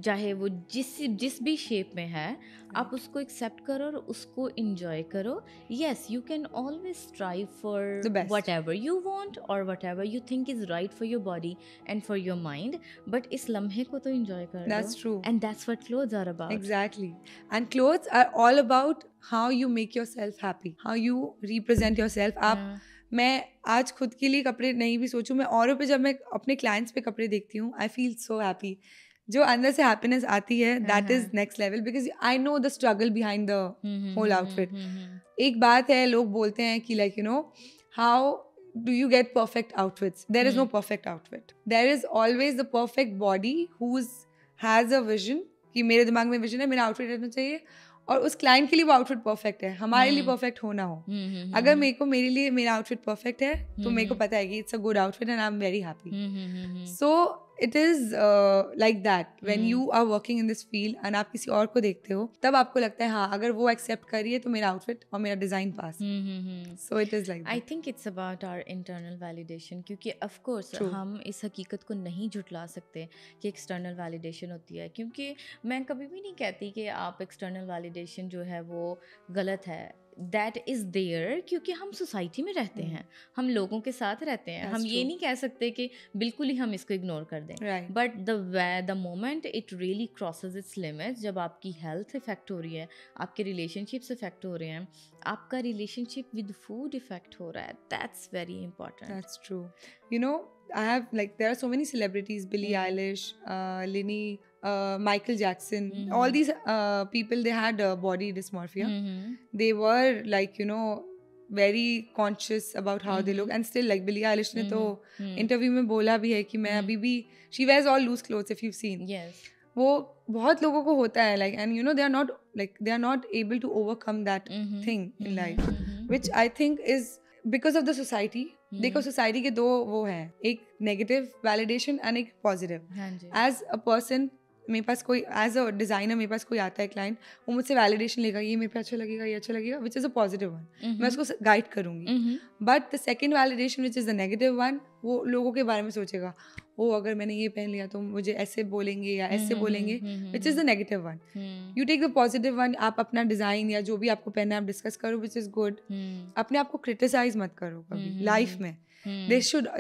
चाहे वो जिस भी शेप में है, आप उसको एक्सेप्ट करो और उसको enjoy करो. Yes, you can always strive for whatever you want or whatever you think is right for your body and for your mind, but इस लम्हे को तो enjoy कर लो. That's true. And that's what clothes are about. Exactly. And clothes are all about how you make yourself happy, how you represent yourself. आप मैं आज खुद के लिए कपड़े नहीं भी सोचूं, मैं औरों पे जब मैं अपने क्लाइंट्स पे कपड़े देखती हूँ, आई फील सो हैप्पी. जो अंदर से हैप्पीनेस आती है, that is next level, because I know the struggle behind the whole outfit. एक बात है, लोग बोलते हैं कि like you know how do you get perfect outfits? There is no perfect outfit. There is always the perfect body who's has a vision कि मेरे दिमाग में विजन है, मेरा आउटफिट रहना चाहिए, और उस क्लाइंट के लिए वो आउटफिट परफेक्ट है, हमारे लिए परफेक्ट होना हो. अगर मेरे लिए मेरा आउटफिट परफेक्ट है तो मेरे को पता है कि it's a good outfit and I am very happy. So it is like that when you are working in this field and आप किसी और को देखते हो, तब आपको लगता है हाँ, अगर वो एक्सेप्ट करिए तो मेरा आउटफिट और मेरा design pass. So it is like, I think it's about our internal validation, क्योंकि ऑफ कोर्स हम इस हकीकत को नहीं झुटला सकते कि एक्सटर्नल वैलिडेशन होती है, क्योंकि मैं कभी भी नहीं कहती कि आप एक्सटर्नल वैलिडेशन जो है वो गलत है. दैट इज़ देयर क्योंकि हम सोसाइटी में रहते हैं, हम लोगों के साथ रहते हैं. हम ये नहीं कह सकते कि बिल्कुल ही हम इसको इग्नोर कर दें, but the moment it really crosses it's limits, जब आपकी हेल्थ इफेक्ट हो रही है, आपके रिलेशनशिप्स इफेक्ट हो रहे हैं, आपका रिलेशनशिप विद फूड इफेक्ट हो रहा है, that's very important. That's true. You know I have like there are so many celebrities, Billie Eilish, Linny, Michael Jackson, all these people, they had body dysmorphia. They were like, you know, very conscious about how they look, and still like Billie Eilish ने तो interview में बोला भी है कि मैं अभी भी, she wears all loose clothes if you've seen. Yes. वो बहुत लोगों को होता है like, and you know they are not able to overcome that thing in life, which I think is because of the society. देखो society के दो वो हैं, एक नेगेटिव वैलिडेशन एंड एक पॉजिटिव. एज अ पर्सन मेरे पास कोई एज अ डिज़ाइनर मेरे पास कोई आता है क्लाइंट, वो मुझसे वैलिडेशन लेगा, ये मेरे पे अच्छा लगेगा, ये अच्छा लगेगा, विच इज़ अ पॉजिटिव वन, मैं उसको गाइड करूँगी. But the second validation which is the negative one, वो लोगों के बारे में सोचेगा, ओ अगर मैंने ये पहन लिया तो मुझे ऐसे बोलेंगे या ऐसे बोलेंगे, which is the negative one. You take the positive one. आप अपना डिज़ाइन या जो भी आपको पहनना है आप डिस्कस करो, विच इज़ गुड. अपने आप को क्रिटिसाइज मत करो कभी लाइफ में.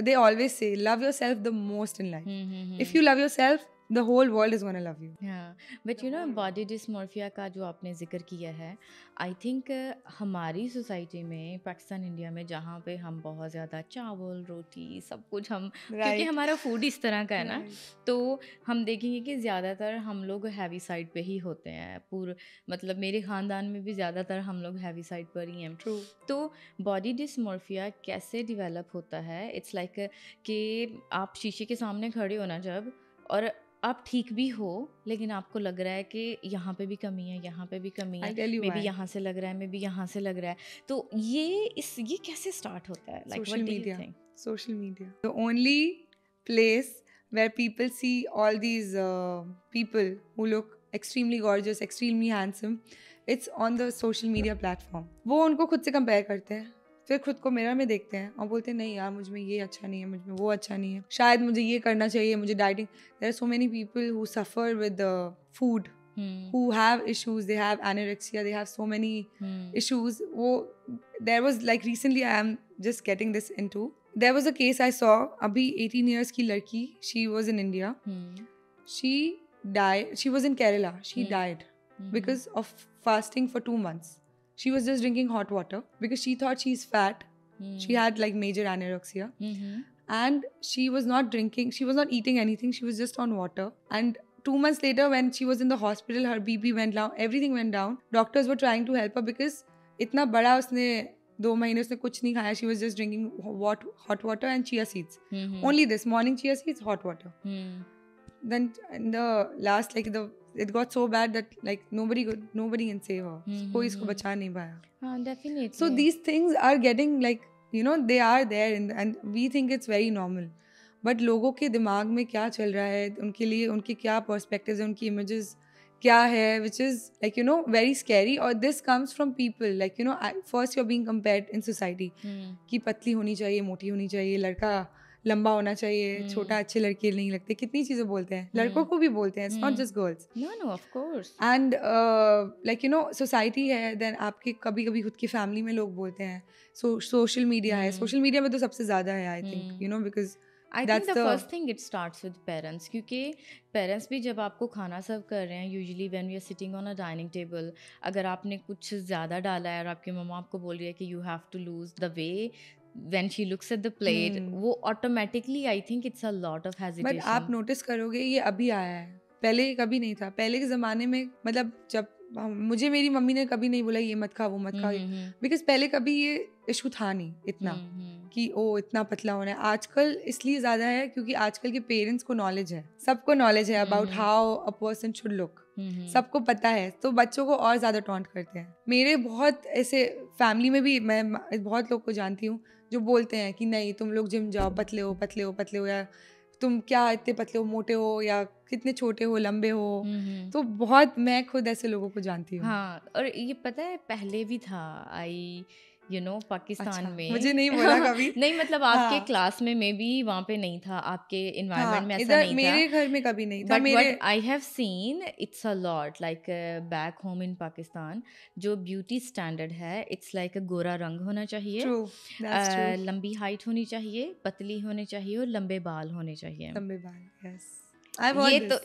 They always say love yourself the most in life. If you love yourself, the whole world is going to love you. Yeah, but you know body dysmorphia का जो आपने जिक्र किया है, आई थिंक हमारी सोसाइटी में, Pakistan India में, जहाँ पे हम बहुत ज़्यादा चावल रोटी सब कुछ हम क्योंकि हमारा फूड इस तरह का है ना, तो हम देखेंगे कि ज़्यादातर हम लोग हैवी साइड पे ही होते हैं. मतलब मेरे ख़ानदान में भी ज़्यादातर हम लोग हैवी साइड पर ही हैं. तो बॉडी डिस्मॉर्फिया कैसे डेवलप होता है? इट्स लाइक कि आप शीशे के सामने खड़े हो ना जब, और आप ठीक भी हो लेकिन आपको लग रहा है कि यहाँ पे भी कमी है, यहाँ पे भी कमी है, मे बी यहाँ से लग रहा है, मे बी यहाँ से लग रहा है. तो ये कैसे स्टार्ट होता है? Like what do you think? Social media, the only place where people see all these people who look extremely gorgeous, extremely handsome, it's on the social media platform. वो उनको खुद से कंपेयर करते हैं, फिर खुद को मिरर में देखते हैं और बोलते हैं नहीं यार मुझ में ये अच्छा नहीं है, मुझ में वो अच्छा नहीं है, शायद मुझे ये करना चाहिए, मुझे dieting. There are so many people who suffer with food, who have issues, they have anorexia, they have so many issues. There was like recently, I am just getting this into, there was a case I saw, abhi 18 years की लड़की, she was in India, she died, she was in Kerala, she died because of fasting for 2 months. She was just drinking hot water because she thought she's fat. She had like major anorexia. And she was not drinking, she was not eating anything, she was just on water. And 2 months later when she was in the hospital, her BP went down, everything went down. Doctors were trying to help her because itna bada usne 2 mahine usne kuch nahi khaya. She was just drinking hot water and chia seeds. Only this, morning chia seeds, hot water. Then in the last, like it got so bad that like nobody can save her. कोई इसको बचा नहीं पाया. Definitely. So these things are getting like, you know, they are there and we think it's very normal. But लोगों के दिमाग में क्या चल रहा है, उनके लिए उनके क्या perspectives हैं, उनकी images क्या है, which is like, you know, very scary. और this comes from people like, you know, first you're being compared in society कि पतली होनी चाहिए, मोटी होनी चाहिए, लड़का लंबा होना चाहिए, छोटा अच्छे लड़के नहीं लगते, कितनी चीज़ें बोलते हैं, लड़कों को भी बोलते हैं, it's not just girls. No, of course. And like you no society है, देन आपके कभी कभी खुद की फैमिली में लोग बोलते हैं. सोशल मीडिया है, सोशल मीडिया में तो सबसे ज़्यादा है I think, you know, because I think the first thing it starts with parents, क्योंकि पेरेंट्स भी जब आपको खाना सर्व कर रहे हैं, usually when we are sitting on a dining table, अगर आपने कुछ ज़्यादा डाला है और आपकी मम्मा आपको बोल रही है कि you have to lose the way, when she looks at the plate, वो automatically I think it's a lot of hesitation. But आप नोटिस करोगे ये अभी आया है, पहले कभी नहीं था. पहले के ज़माने में मतलब जब मुझे मेरी मम्मी ने कभी नहीं बोला ये मत खा वो मत खा, बिकॉज पहले कभी ये इशू था नहीं इतना कि ओ इतना पतला होना है. आजकल इसलिए ज़्यादा है क्योंकि आजकल के पेरेंट्स को नॉलेज है, सबको नॉलेज है about how a person should look, सबको पता है, तो बच्चों को और ज़्यादा टॉन्ट करते हैं. मेरे बहुत ऐसे फैमिली में भी मैं बहुत लोग को जानती हूँ जो बोलते हैं कि नहीं तुम लोग जिम जाओ, पतले हो पतले हो पतले हो, या तुम क्या इतने पतले हो, मोटे हो, या कितने छोटे हो, लंबे हो. तो बहुत, मैं खुद ऐसे लोगों को जानती हूँ. हाँ, और ये पता है पहले भी था, आई यू नो पाकिस्तान में, मुझे नहीं बोला कभी. नहीं मतलब आपके क्लास में मे बी वहाँ पे नहीं था, आपके इन्वायरमेंट में ऐसा नहीं था, मेरे घर में कभी नहीं था. But I have scene it's a lot like back home in Pakistan. जो ब्यूटी स्टैंडर्ड है, इट्स लाइक गोरा रंग होना चाहिए, लंबी हाइट होनी चाहिए, पतली होनी चाहिए और लंबे बाल होने चाहिए. लंबे बाल, यस.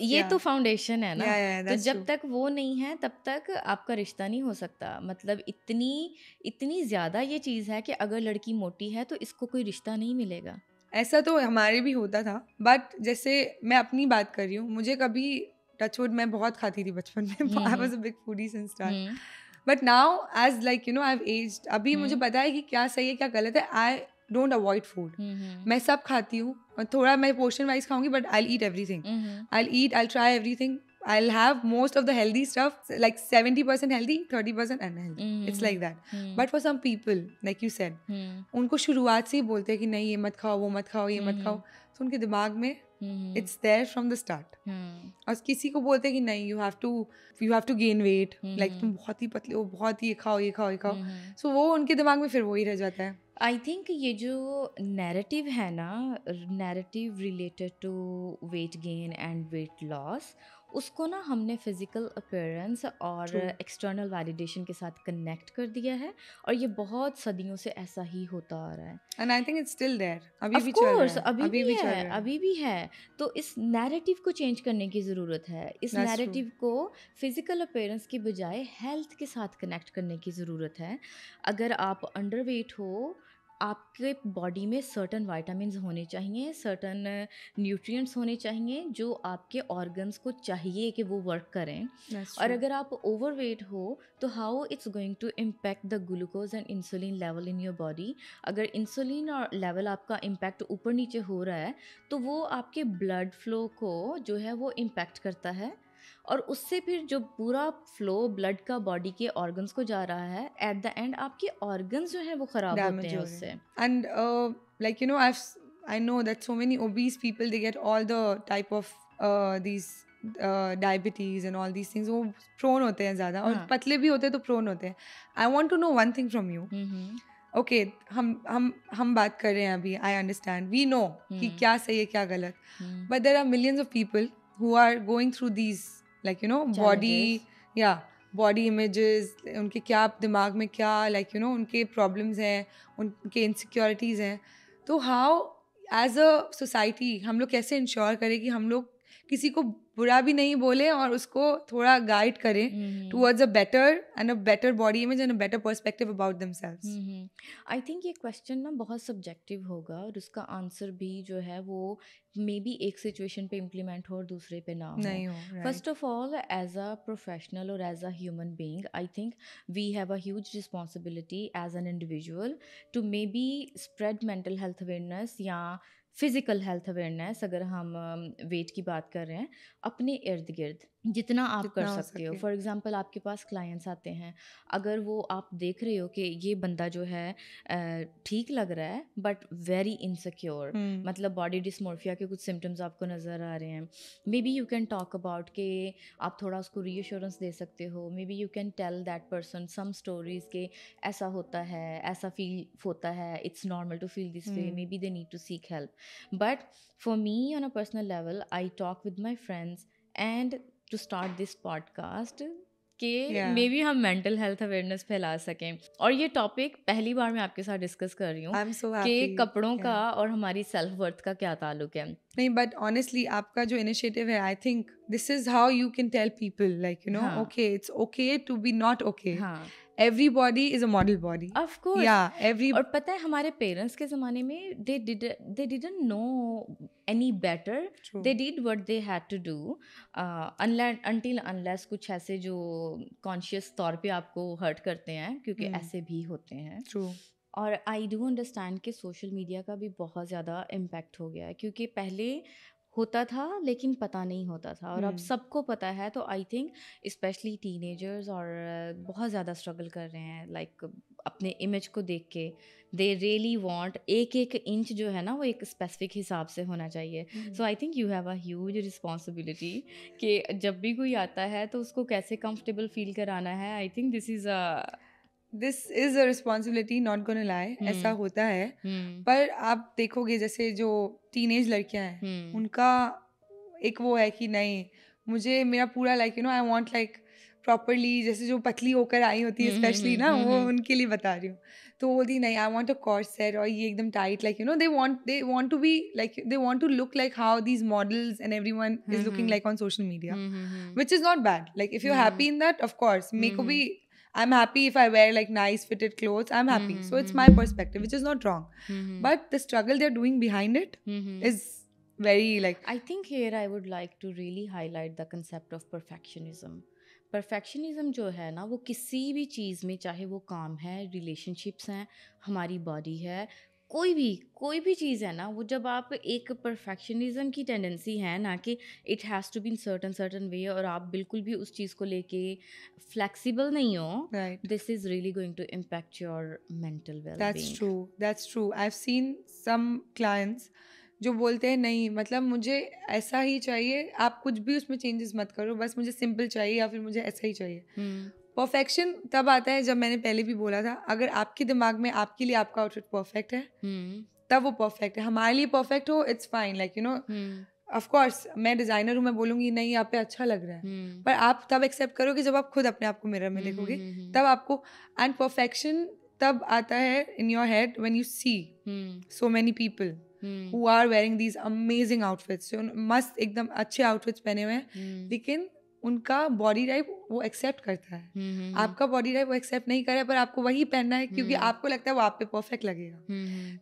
ये तो फाउंडेशन है ना. तो जब तक वो नहीं है तब तक आपका रिश्ता नहीं हो सकता. मतलब इतनी ज़्यादा ये चीज़ है कि अगर लड़की मोटी है तो इसको कोई रिश्ता नहीं मिलेगा. ऐसा तो हमारे भी होता था, बट जैसे मैं अपनी बात कर रही हूँ, मुझे कभी टचवुड मैं बहुत खाती थी बचपन में, I was a big foodie since start, but now as like you know I have aged, अभी मुझे पता है कि क्या सही है क्या गलत है. आई डोंट अवॉइड फूड, मैं सब खाती हूँ, थोड़ा मैं पोर्शन वाइज खाऊंगी, but I eat everything, I'll try everything, I'll have most of the healthy stuff, like 70% healthy, 30% unhealthy. It's like that. But for some people, like you said, उनको शुरुआत से ही बोलते हैं कि नहीं ये मत खाओ, वो मत खाओ, ये मत खाओ. तो उनके दिमाग में hmm, it's there from the start. और किसी को बोलते हैं कि नहीं, you have to gain weight, like तुम बहुत ही पतले हो, बहुत ही ये खाओ ये खाओ ये खाओ. सो वो उनके दिमाग में फिर वही रह जाता है. आई थिंक ये जो नैरेटिव है ना, narrative related to weight gain and weight loss, उसको ना हमने फिजिकल अपीयरेंस और True. एक्सटर्नल वैलिडेशन के साथ कनेक्ट कर दिया है, और ये बहुत सदियों से ऐसा ही होता आ रहा है. And I think it's still there. अभी Of भी चल रहा course, है. अभी भी चल है, रहा है. अभी भी है. तो इस नैरेटिव को चेंज करने की ज़रूरत है. इस That's true. नैरेटिव को फिजिकल अपीयरेंस की बजाय हेल्थ के साथ कनेक्ट करने की ज़रूरत है. अगर आप अंडरवेट हो, आपके बॉडी में सर्टन विटामिन्स होने चाहिए, सर्टन न्यूट्रिएंट्स होने चाहिए जो आपके ऑर्गन्स को चाहिए कि वो वर्क करें. That's और true. अगर आप ओवरवेट हो तो how it's going to impact the glucose and insulin level in your body. अगर इंसुलिन और लेवल आपका इम्पैक्ट ऊपर नीचे हो रहा है तो वो आपके ब्लड फ्लो को जो है वो इम्पैक्ट करता है, और उससे फिर जो पूरा फ्लो ब्लड का बॉडी के ऑर्गन्स को जा रहा है, एट द एंड आपके ऑर्गन्स जो हैं वो ख़राब होते Damage हैं हो उससे. रहे हैं. And like you know, I know that so many obese people, they get all the type of these diabetes and all these things. वो prone होते हैं ज़्यादा, और हाँ. पतले भी होते हैं तो prone होते हैं. I want to know one thing from you. Okay, हम बात कर रहे हैं अभी. I understand. We know कि क्या सही है क्या गलत. But there are millions of people who are going through these, like you know, body images, उनके क्या दिमाग में क्या, like you know, उनके problems हैं, उनके insecurities हैं. तो how as a society हम लोग कैसे ensure करें कि हम लोग किसी को बुरा भी नहीं बोले और उसको थोड़ा गाइड करें towards a better body image and a better perspective about themselves. I think ये क्वेश्चन ना बहुत सब्जेक्टिव होगा, और उसका आंसर भी जो है वो मे बी एक सिचुएशन पे इम्प्लीमेंट हो और दूसरे पे ना हो. नहीं हो, right. First of all, as a professional और as a human being, I think we have a huge responsibility as an individual to maybe spread mental health awareness या फिज़िकल हेल्थ अवेयरनेस. अगर हम wait की बात कर रहे हैं, अपने इर्द गिर्द जितना आप जितना कर हो सकते हो. सके. फॉर एग्जांपल आपके पास क्लाइंट्स आते हैं, अगर वो आप देख रहे हो कि ये बंदा जो है ठीक लग रहा है बट वेरी इनसिक्योर, मतलब बॉडी डिस्मोर्फिया के कुछ सिम्टम्स आपको नज़र आ रहे हैं, maybe you can talk about के आप थोड़ा उसको रीअश्योरेंस दे सकते हो. Maybe you can tell that person some stories के ऐसा होता है, ऐसा फील होता है, it's normal to feel this way, maybe they need to seek help. But for me, on a personal level, I talk with my friends, and to start this podcast कि may be हम mental health awareness फैला सकें. और ये topic पहली बार मैं आपके साथ डिस्कस कर रही हूँ कि कपड़ों का और हमारी सेल्फ वर्थ का क्या ताल्लुक है. नहीं, बट ऑनेस्टली आपका जो इनिशिएटिव है, I think this is how you can tell people, like you know, okay, it's okay to be not okay. Everybody is a model body. Of course. Yeah, और पता है हमारे पेरेंट्स के ज़माने में they didn't know any better. True. They did what they had to do unless कुछ ऐसे जो कॉन्शियस तौर पे आपको हर्ट करते हैं, क्योंकि ऐसे भी होते हैं. True. और आई डू अंडरस्टैंड कि सोशल मीडिया का भी बहुत ज़्यादा इम्पैक्ट हो गया है, क्योंकि पहले होता था लेकिन पता नहीं होता था, और अब सबको पता है. तो आई थिंक स्पेशली टीनेजर्स और बहुत ज़्यादा स्ट्रगल कर रहे हैं, लाइक अपने इमेज को देख के दे रियली वांट एक एक इंच जो है ना वो एक स्पेसिफिक हिसाब से होना चाहिए. So I think you have a huge responsibility कि जब भी कोई आता है तो उसको कैसे कंफर्टेबल फील कराना है. I think this is a responsibility, not gonna lie. ऐसा होता है. पर आप देखोगे जैसे जो टीनेज लड़कियां हैं, उनका एक वो है कि नहीं, मुझे मेरा पूरा like you know, I want like properly, जैसे जो पतली होकर आई होती है स्पेशली ना, वो उनके लिए बता रही हूँ. तो वो बोलती नहीं, आई वांट अ कॉर्सेट और ये एकदम tight, like you know, they want to be like, they want to look like how these models and everyone is looking like on social media, which is not bad. Like if you are happy in that, of course, मेरे को भी, I'm happy if I wear like nice fitted clothes. I'm happy. So it's my perspective, which is not wrong. But the struggle they're doing behind it is very like... I think here I would like to really highlight the concept of perfectionism. Perfectionism जो है ना, वो किसी भी चीज़ में, चाहे वो काम है, रिलेशनशिप्स हैं, हमारी बॉडी है, कोई भी चीज़ है ना, वो जब आप एक परफेक्शनिज्म की टेंडेंसी है ना कि it has to be in certain way, और आप बिल्कुल भी उस चीज़ को लेके फ्लेक्सिबल नहीं हो, this is really going to impact your mental wellbeing. That's true. I've seen some clients जो बोलते हैं नहीं मतलब मुझे ऐसा ही चाहिए, आप कुछ भी उसमें चेंजेस मत करो, बस मुझे सिंपल चाहिए या फिर मुझे ऐसा ही चाहिए। परफेक्शन तब आता है जब मैंने पहले भी बोला था, अगर आपके दिमाग में आपके लिए आपका आउटफिट परफेक्ट है तब वो परफेक्ट है। हमारे लिए परफेक्ट हो it's fine, like you no of course मैं डिजाइनर हूँ, मैं बोलूंगी नहीं आप पे अच्छा लग रहा है, पर आप तब एक्सेप्ट करोगे जब आप खुद अपने आप को मिरर में देखोगे, तब आपको। एंड परफेक्शन तब आता है in your head when you see so many people who are wearing these amazing outfits, जो मस्त एकदम अच्छे outfits पहने हुए हैं, लेकिन उनका बॉडी टाइप वो एक्सेप्ट करता है, आपका बॉडी टाइप वो एक्सेप्ट नहीं कर रहा है, पर आपको वही पहनना है क्योंकि आपको लगता है वो आप पे परफेक्ट लगेगा।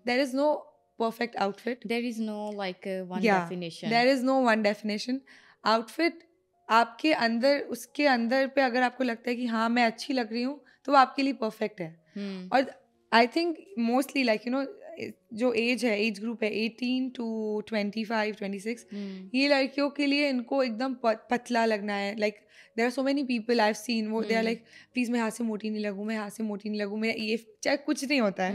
There is no perfect outfit, there is no like one yeah, definition, there is no one definition. outfit आपके अंदर, उसके अंदर पे अगर आपको लगता है कि हाँ मैं अच्छी लग रही हूँ तो वो आपके लिए परफेक्ट है। और I think mostly like you no जो एज है, एज ग्रुप है 18 to 25 26, ये लड़कियों के लिए इनको एकदम पतला लगना है। Like there are so many people I have seen, वो दे आर लाइक प्लीज मैं यहाँ से मोटी नहीं लगूँ, मैं यहाँ से मोटी नहीं लगूँ, मेरा ये चाहे कुछ नहीं होता है,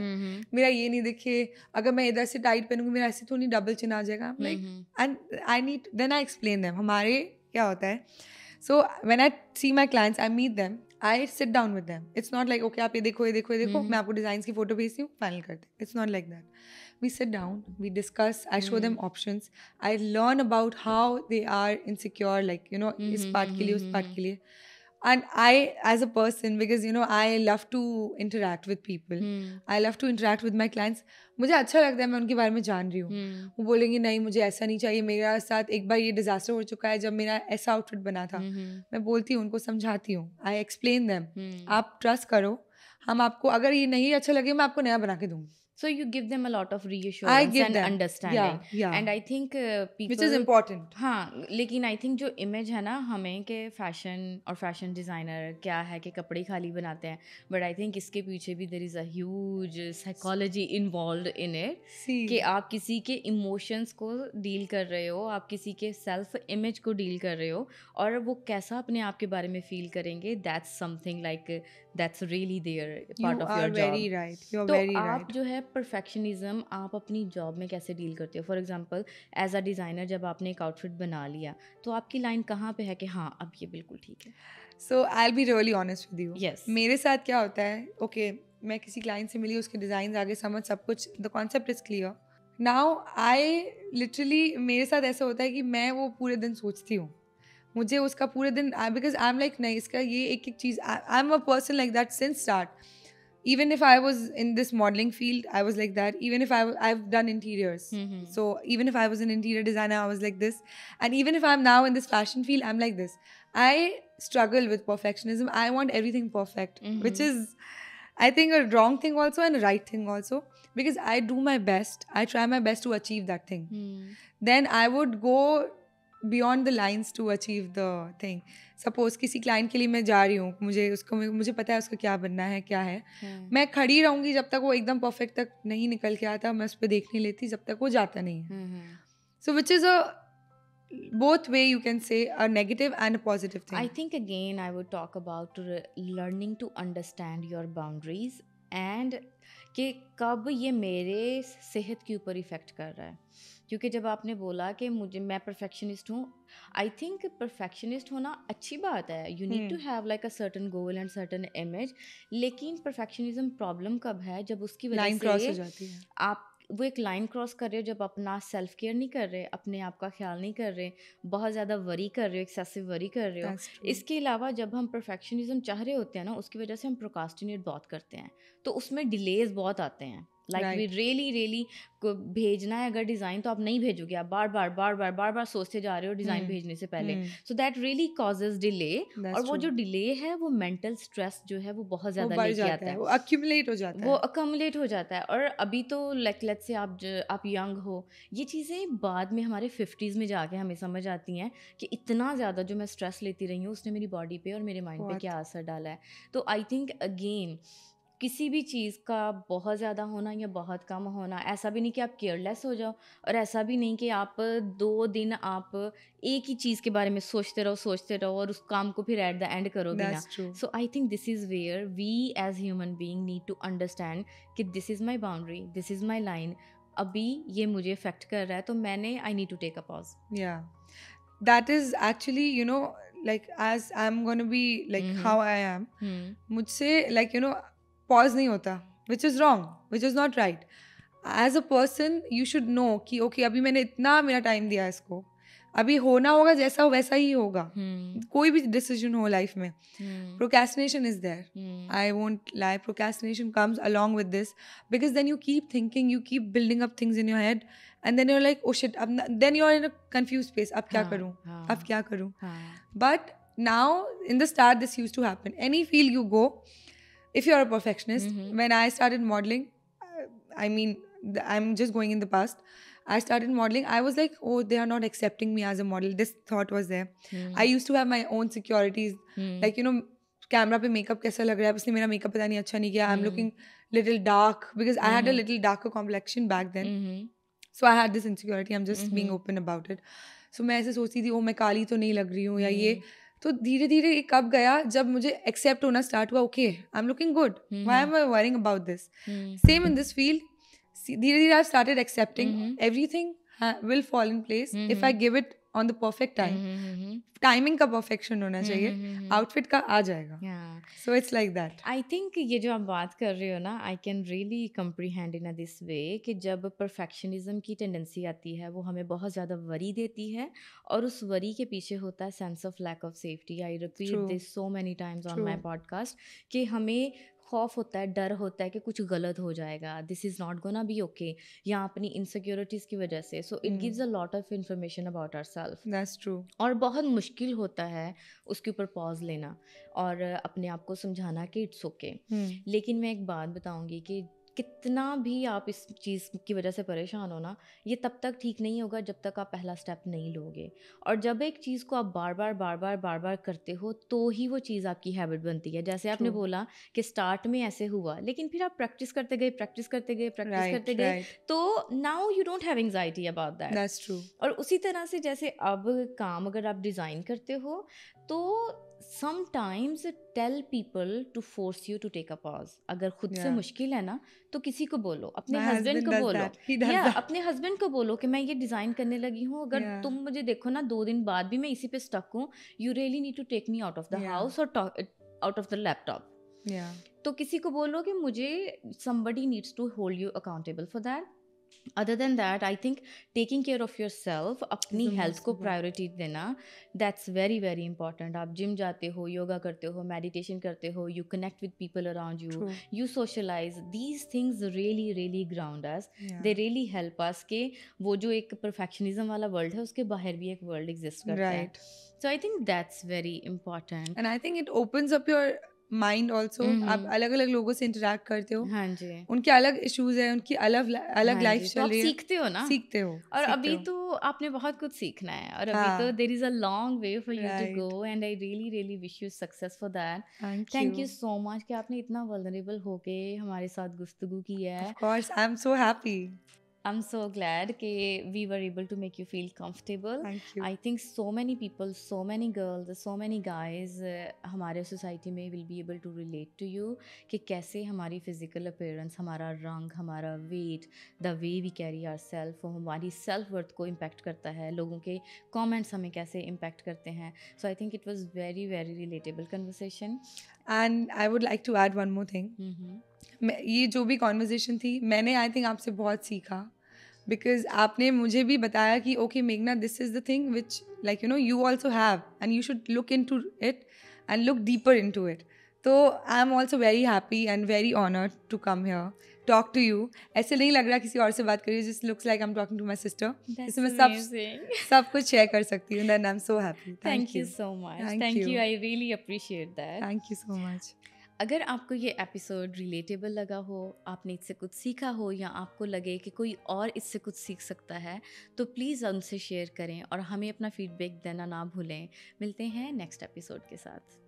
मेरा ये नहीं दिखे, अगर मैं इधर से टाइट पहनूंगी मेरा ऐसे तो नहीं डबल चिन आ जाएगा। Like and I need then I explain them हमारे क्या होता है। So when I see my clients, I meet them, I sit down with them. It's not like okay आप ये देखो ये देखो ये देखो, मैं आपको डिजाइन की फोटो भेजती हूँ फाइनल करते हैं। It's not like that. We sit down, we discuss, I show them options, I learn about how they are insecure, like you know इस part के लिए उस part के लिए। And I as a person, because you know I love to interact with people, I love to interact with my clients, मुझे अच्छा लगता है मैं उनके बारे में जान रही हूँ। वो बोलेंगे नहीं मुझे ऐसा नहीं चाहिए, मेरा साथ एक बार ये डिजास्टर हो चुका है जब मेरा ऐसा आउटफिट बना था। मैं बोलती हूँ उनको, समझाती हूँ, आई एक्सप्लेन देम, आप ट्रस्ट करो, हम आपको अगर ये नहीं अच्छा लगे मैं आपको नया बना के दूँगी। So you give them a lot of reassurance and them, understanding. yeah. And I think people, which is important. हाँ, लेकिन आई थिंक जो इमेज है ना हमें कि फैशन और फैशन डिज़ाइनर क्या है कि कपड़े खाली बनाते हैं, बट आई थिंक इसके पीछे भी there is a huge psychology involve in it, कि आप किसी के इमोशंस को डील कर रहे हो, आप किसी के सेल्फ इमेज को डील कर रहे हो, और वो कैसा अपने आप के बारे में फील करेंगे, that's something like that's really there part of your job. तो आप जो है परफेक्शनिज्म आप अपनी जॉब में कैसे डील करते हो? For example as a designer जब आपने एक आउटफिट बना लिया तो आपकी लाइन कहाँ पे है कि हाँ अब ये बिल्कुल ठीक है? So I will be really honest with you. Yes, मेरे साथ क्या होता है, ओके मैं किसी क्लाइंट से मिली, उसके डिज़ाइन आगे समझ सब कुछ, the concept is clear, now I literally मेरे साथ ऐसा होता है कि मैं वो पूरे दिन सोचती हूँ, मुझे उसका पूरे दिन, बिकॉज आई एम लाइक नहीं इसका ये एक एक चीज़, I am a person like that since start. Even if I was in this modeling field, I was like that. Even if I've done interiors, so even if I was an interior designer, I was like this. And even if I'm now in this fashion field, I'm like this. I struggle with perfectionism. I want everything perfect, which is, I think, a wrong thing also and a right thing also, because I do my best. I try my best to achieve that thing. Then I would go beyond the lines to achieve the thing. Suppose किसी client के लिए मैं जा रही हूँ, मुझे पता है उसका क्या बनना है क्या है, मैं खड़ी रहूँगी जब तक वो एकदम परफेक्ट तक नहीं निकल के आता, मैं उस पर देखने लेती जब तक वो जाता नहीं है। So which is a both way you can say a negative and a positive thing. I think again I would talk about learning to understand your boundaries and कि कब ये मेरे सेहत के ऊपर इफ़ेक्ट कर रहा है, क्योंकि जब आपने बोला कि मैं परफेक्शनिस्ट हूँ, आई थिंक परफेक्शनिस्ट होना अच्छी बात है, you need to have like a certain goal and certain image, लेकिन परफेक्शनिज्म प्रॉब्लम कब है जब उसकी वजह लाइन से क्रॉस हो जाती है, आप वो एक लाइन क्रॉस कर रहे हो जब अपना सेल्फ केयर नहीं कर रहे, अपने आप का ख्याल नहीं कर रहे, बहुत ज़्यादा वरी कर रहे हो, एक्सेसिव वरी कर रहे हो। इसके अलावा जब हम परफेक्शनिज्म चाह रहे होते हैं ना, उसकी वजह से हम प्रोकास्टिनेट बहुत करते हैं, तो उसमें डिलेज बहुत आते हैं। लाइक वी रियली भेजना है अगर डिज़ाइन तो आप नहीं भेजोगे, आप बार बार सोचते जा रहे हो डिज़ाइन भेजने से पहले, so that really causes delay, और वो जो डिले है वो मेंटल स्ट्रेस जो है वो बहुत ज़्यादा लेके आता है, वो अक्यूमुलेट हो जाता है, वो अक्यूमुलेट हो जाता है। और अभी तो लेट्स से आप यंग हो, ये चीज़ें बाद में हमारे 50s में जाके हमें समझ आती हैं कि इतना ज़्यादा जो मैं स्ट्रेस लेती रही हूँ उसने मेरी बॉडी पे और मेरे माइंड पे क्या असर डाला है। तो आई थिंक अगेन किसी भी चीज़ का बहुत ज़्यादा होना या बहुत कम होना, ऐसा भी नहीं कि आप केयरलेस हो जाओ, और ऐसा भी नहीं कि आप 2 दिन आप एक ही चीज़ के बारे में सोचते रहो और उस काम को फिर एट द एंड करो भी ना। So I think this is where we as human being need to understand कि this is my boundary, this is my line. अभी ये मुझे अफेक्ट कर रहा है, तो मैंने I need to take a pause. Yeah. That is actually, like as I'm going to be like how I am, मुझसे like pause नहीं होता, which is wrong, which is not right. As a person you should know कि okay अभी मैंने इतना मेरा time दिया इसको, अभी होना होगा जैसा हो वैसा ही होगा. कोई भी डिसीजन हो लाइफ में, procrastination is there. I won't lie, procrastination comes along with this, because then you keep thinking, you keep building up things in your head, and then you're like, oh shit, then you're in a confused space. अब क्या करूँ, अब क्या करूँ. But now in the start this used to happen. Any field you go, if you're a perfectionist, when I started modeling, I mean, I'm just going in the past. I started modeling. I was like, oh, they are not accepting me as a model. This thought was there. I used to have my own securities. Like, camera पे makeup कैसा लग रहा है, इसलिए मेरा makeup पता नहीं अच्छा नहीं किया. I'm looking little dark because I had a little darker complexion back then. So I had this insecurity. I'm just being open about it. So मैं ऐसे सोचती थी, ओ मैं काली तो नहीं लग रही हूँ या ये. तो धीरे धीरे ये कब गया जब मुझे एक्सेप्ट होना स्टार्ट हुआ. Okay, I am looking good, why am I worrying about this. Same in this field, धीरे धीरे I started accepting everything will fall in place if I give it on the perfect time. Timing का perfection होना चाहिए, outfit का आ जाएगा. So it's like that. I think ये जो आप बात कर रहे हो ना, I can really comprehend in this way कि जब परफेक्शनिज्म की टेंडेंसी आती है वो हमें बहुत ज़्यादा वरी देती है, और उस वरी के पीछे होता है sense of lack of safety. I repeat this so many times on my podcast कि हमें खौफ होता है, डर होता है कि कुछ गलत हो जाएगा, this is not gonna be okay, या अपनी इनसिक्योरिटीज़ की वजह से. So it gives a lot of information about ourselves. That's true. और बहुत मुश्किल होता है उसके ऊपर पॉज लेना और अपने आप को समझाना कि इट्स ओके. लेकिन मैं एक बात बताऊंगी कि कितना भी आप इस चीज़ की वजह से परेशान हो ना, ये तब तक ठीक नहीं होगा जब तक आप पहला स्टेप नहीं लोगे. और जब एक चीज़ को आप बार बार करते हो तो ही वो चीज़ आपकी हैबिट बनती है. जैसे आपने बोला कि स्टार्ट में ऐसे हुआ, लेकिन फिर आप प्रैक्टिस करते गए, तो now you don't have anxiety about that. That's true. और उसी तरह से जैसे अब काम अगर आप डिज़ाइन करते हो तो sometimes tell people to force you to take a pause. अगर खुद से मुश्किल है ना तो किसी को बोलो, अपने हस्बैंड को बोलो, या अपने हस्बैंड को बोलो कि मैं ये डिज़ाइन करने लगी हूँ, अगर तुम मुझे देखो ना 2 दिन बाद भी मैं इसी पे स्टक हूँ, you really need to take me out of the house और आउट ऑफ द लैपटॉप. तो किसी को बोलो कि मुझे somebody needs to hold you accountable for that. Other than that, I think taking care of yourself, अपनी health को priority देना, that's very very important. आप जिम जाते हो, योगा करते हो, मेडिटेशन करते हो, you connect with people around you, you socialize. These things really ground us. They really help us कि वो जो एक perfectionism वाला वर्ल्ड है उसके बाहर भी एक वर्ल्ड एग्जिस्ट करता है. So I think that's very important. And I think it opens up your mind also. आप अलग अलग लोगों से इंटरेक्ट करते हो. हाँ जी. उनके अलग इश्यूज है, उनकी अलग लाइफ चल रही है, सीखते हो ना, सीखते हो. और अभी तो आपने बहुत कुछ सीखना है, और अभी तो there is a long way for you to go, and I really wish you success for that. Thank you so much कि आपने इतना वल्नरेबल होके हमारे साथ गुफ्तगू की है. Of course, I am so happy. I'm so glad कि we were able to make you feel comfortable. Thank you. I think so many people, so many girls, so many guys हमारे society में will be able to relate to you कि कैसे हमारी physical appearance, हमारा रंग, हमारा weight, the way we carry ourselves, वो हमारी self worth को impact करता है, लोगों के comments हमें कैसे impact करते हैं. So I think it was very relatable conversation. And I would like to add one more thing. ये जो भी कॉन्वर्जेशन थी, मैंने आई थिंक आपसे बहुत सीखा, बिकॉज आपने मुझे भी बताया कि ओके मेघना, this is the thing which like you also have, and you should look in to it and look deeper in to it. तो I am also very happy and very honoured to come here, talk to you. ऐसे नहीं लग रहा किसी और से बात करिए, just looks like I am talking to my sister. इसमें मैं सब कुछ शेयर कर सकती हूँ. Then I am so happy. Thank you so much. Thank you. I really appreciate that. Thank you so much. अगर आपको ये एपिसोड रिलेटेबल लगा हो, आपने इससे कुछ सीखा हो, या आपको लगे कि कोई और इससे कुछ सीख सकता है, तो प्लीज़ उनसे शेयर करें और हमें अपना फीडबैक देना ना भूलें. मिलते हैं नेक्स्ट एपिसोड के साथ.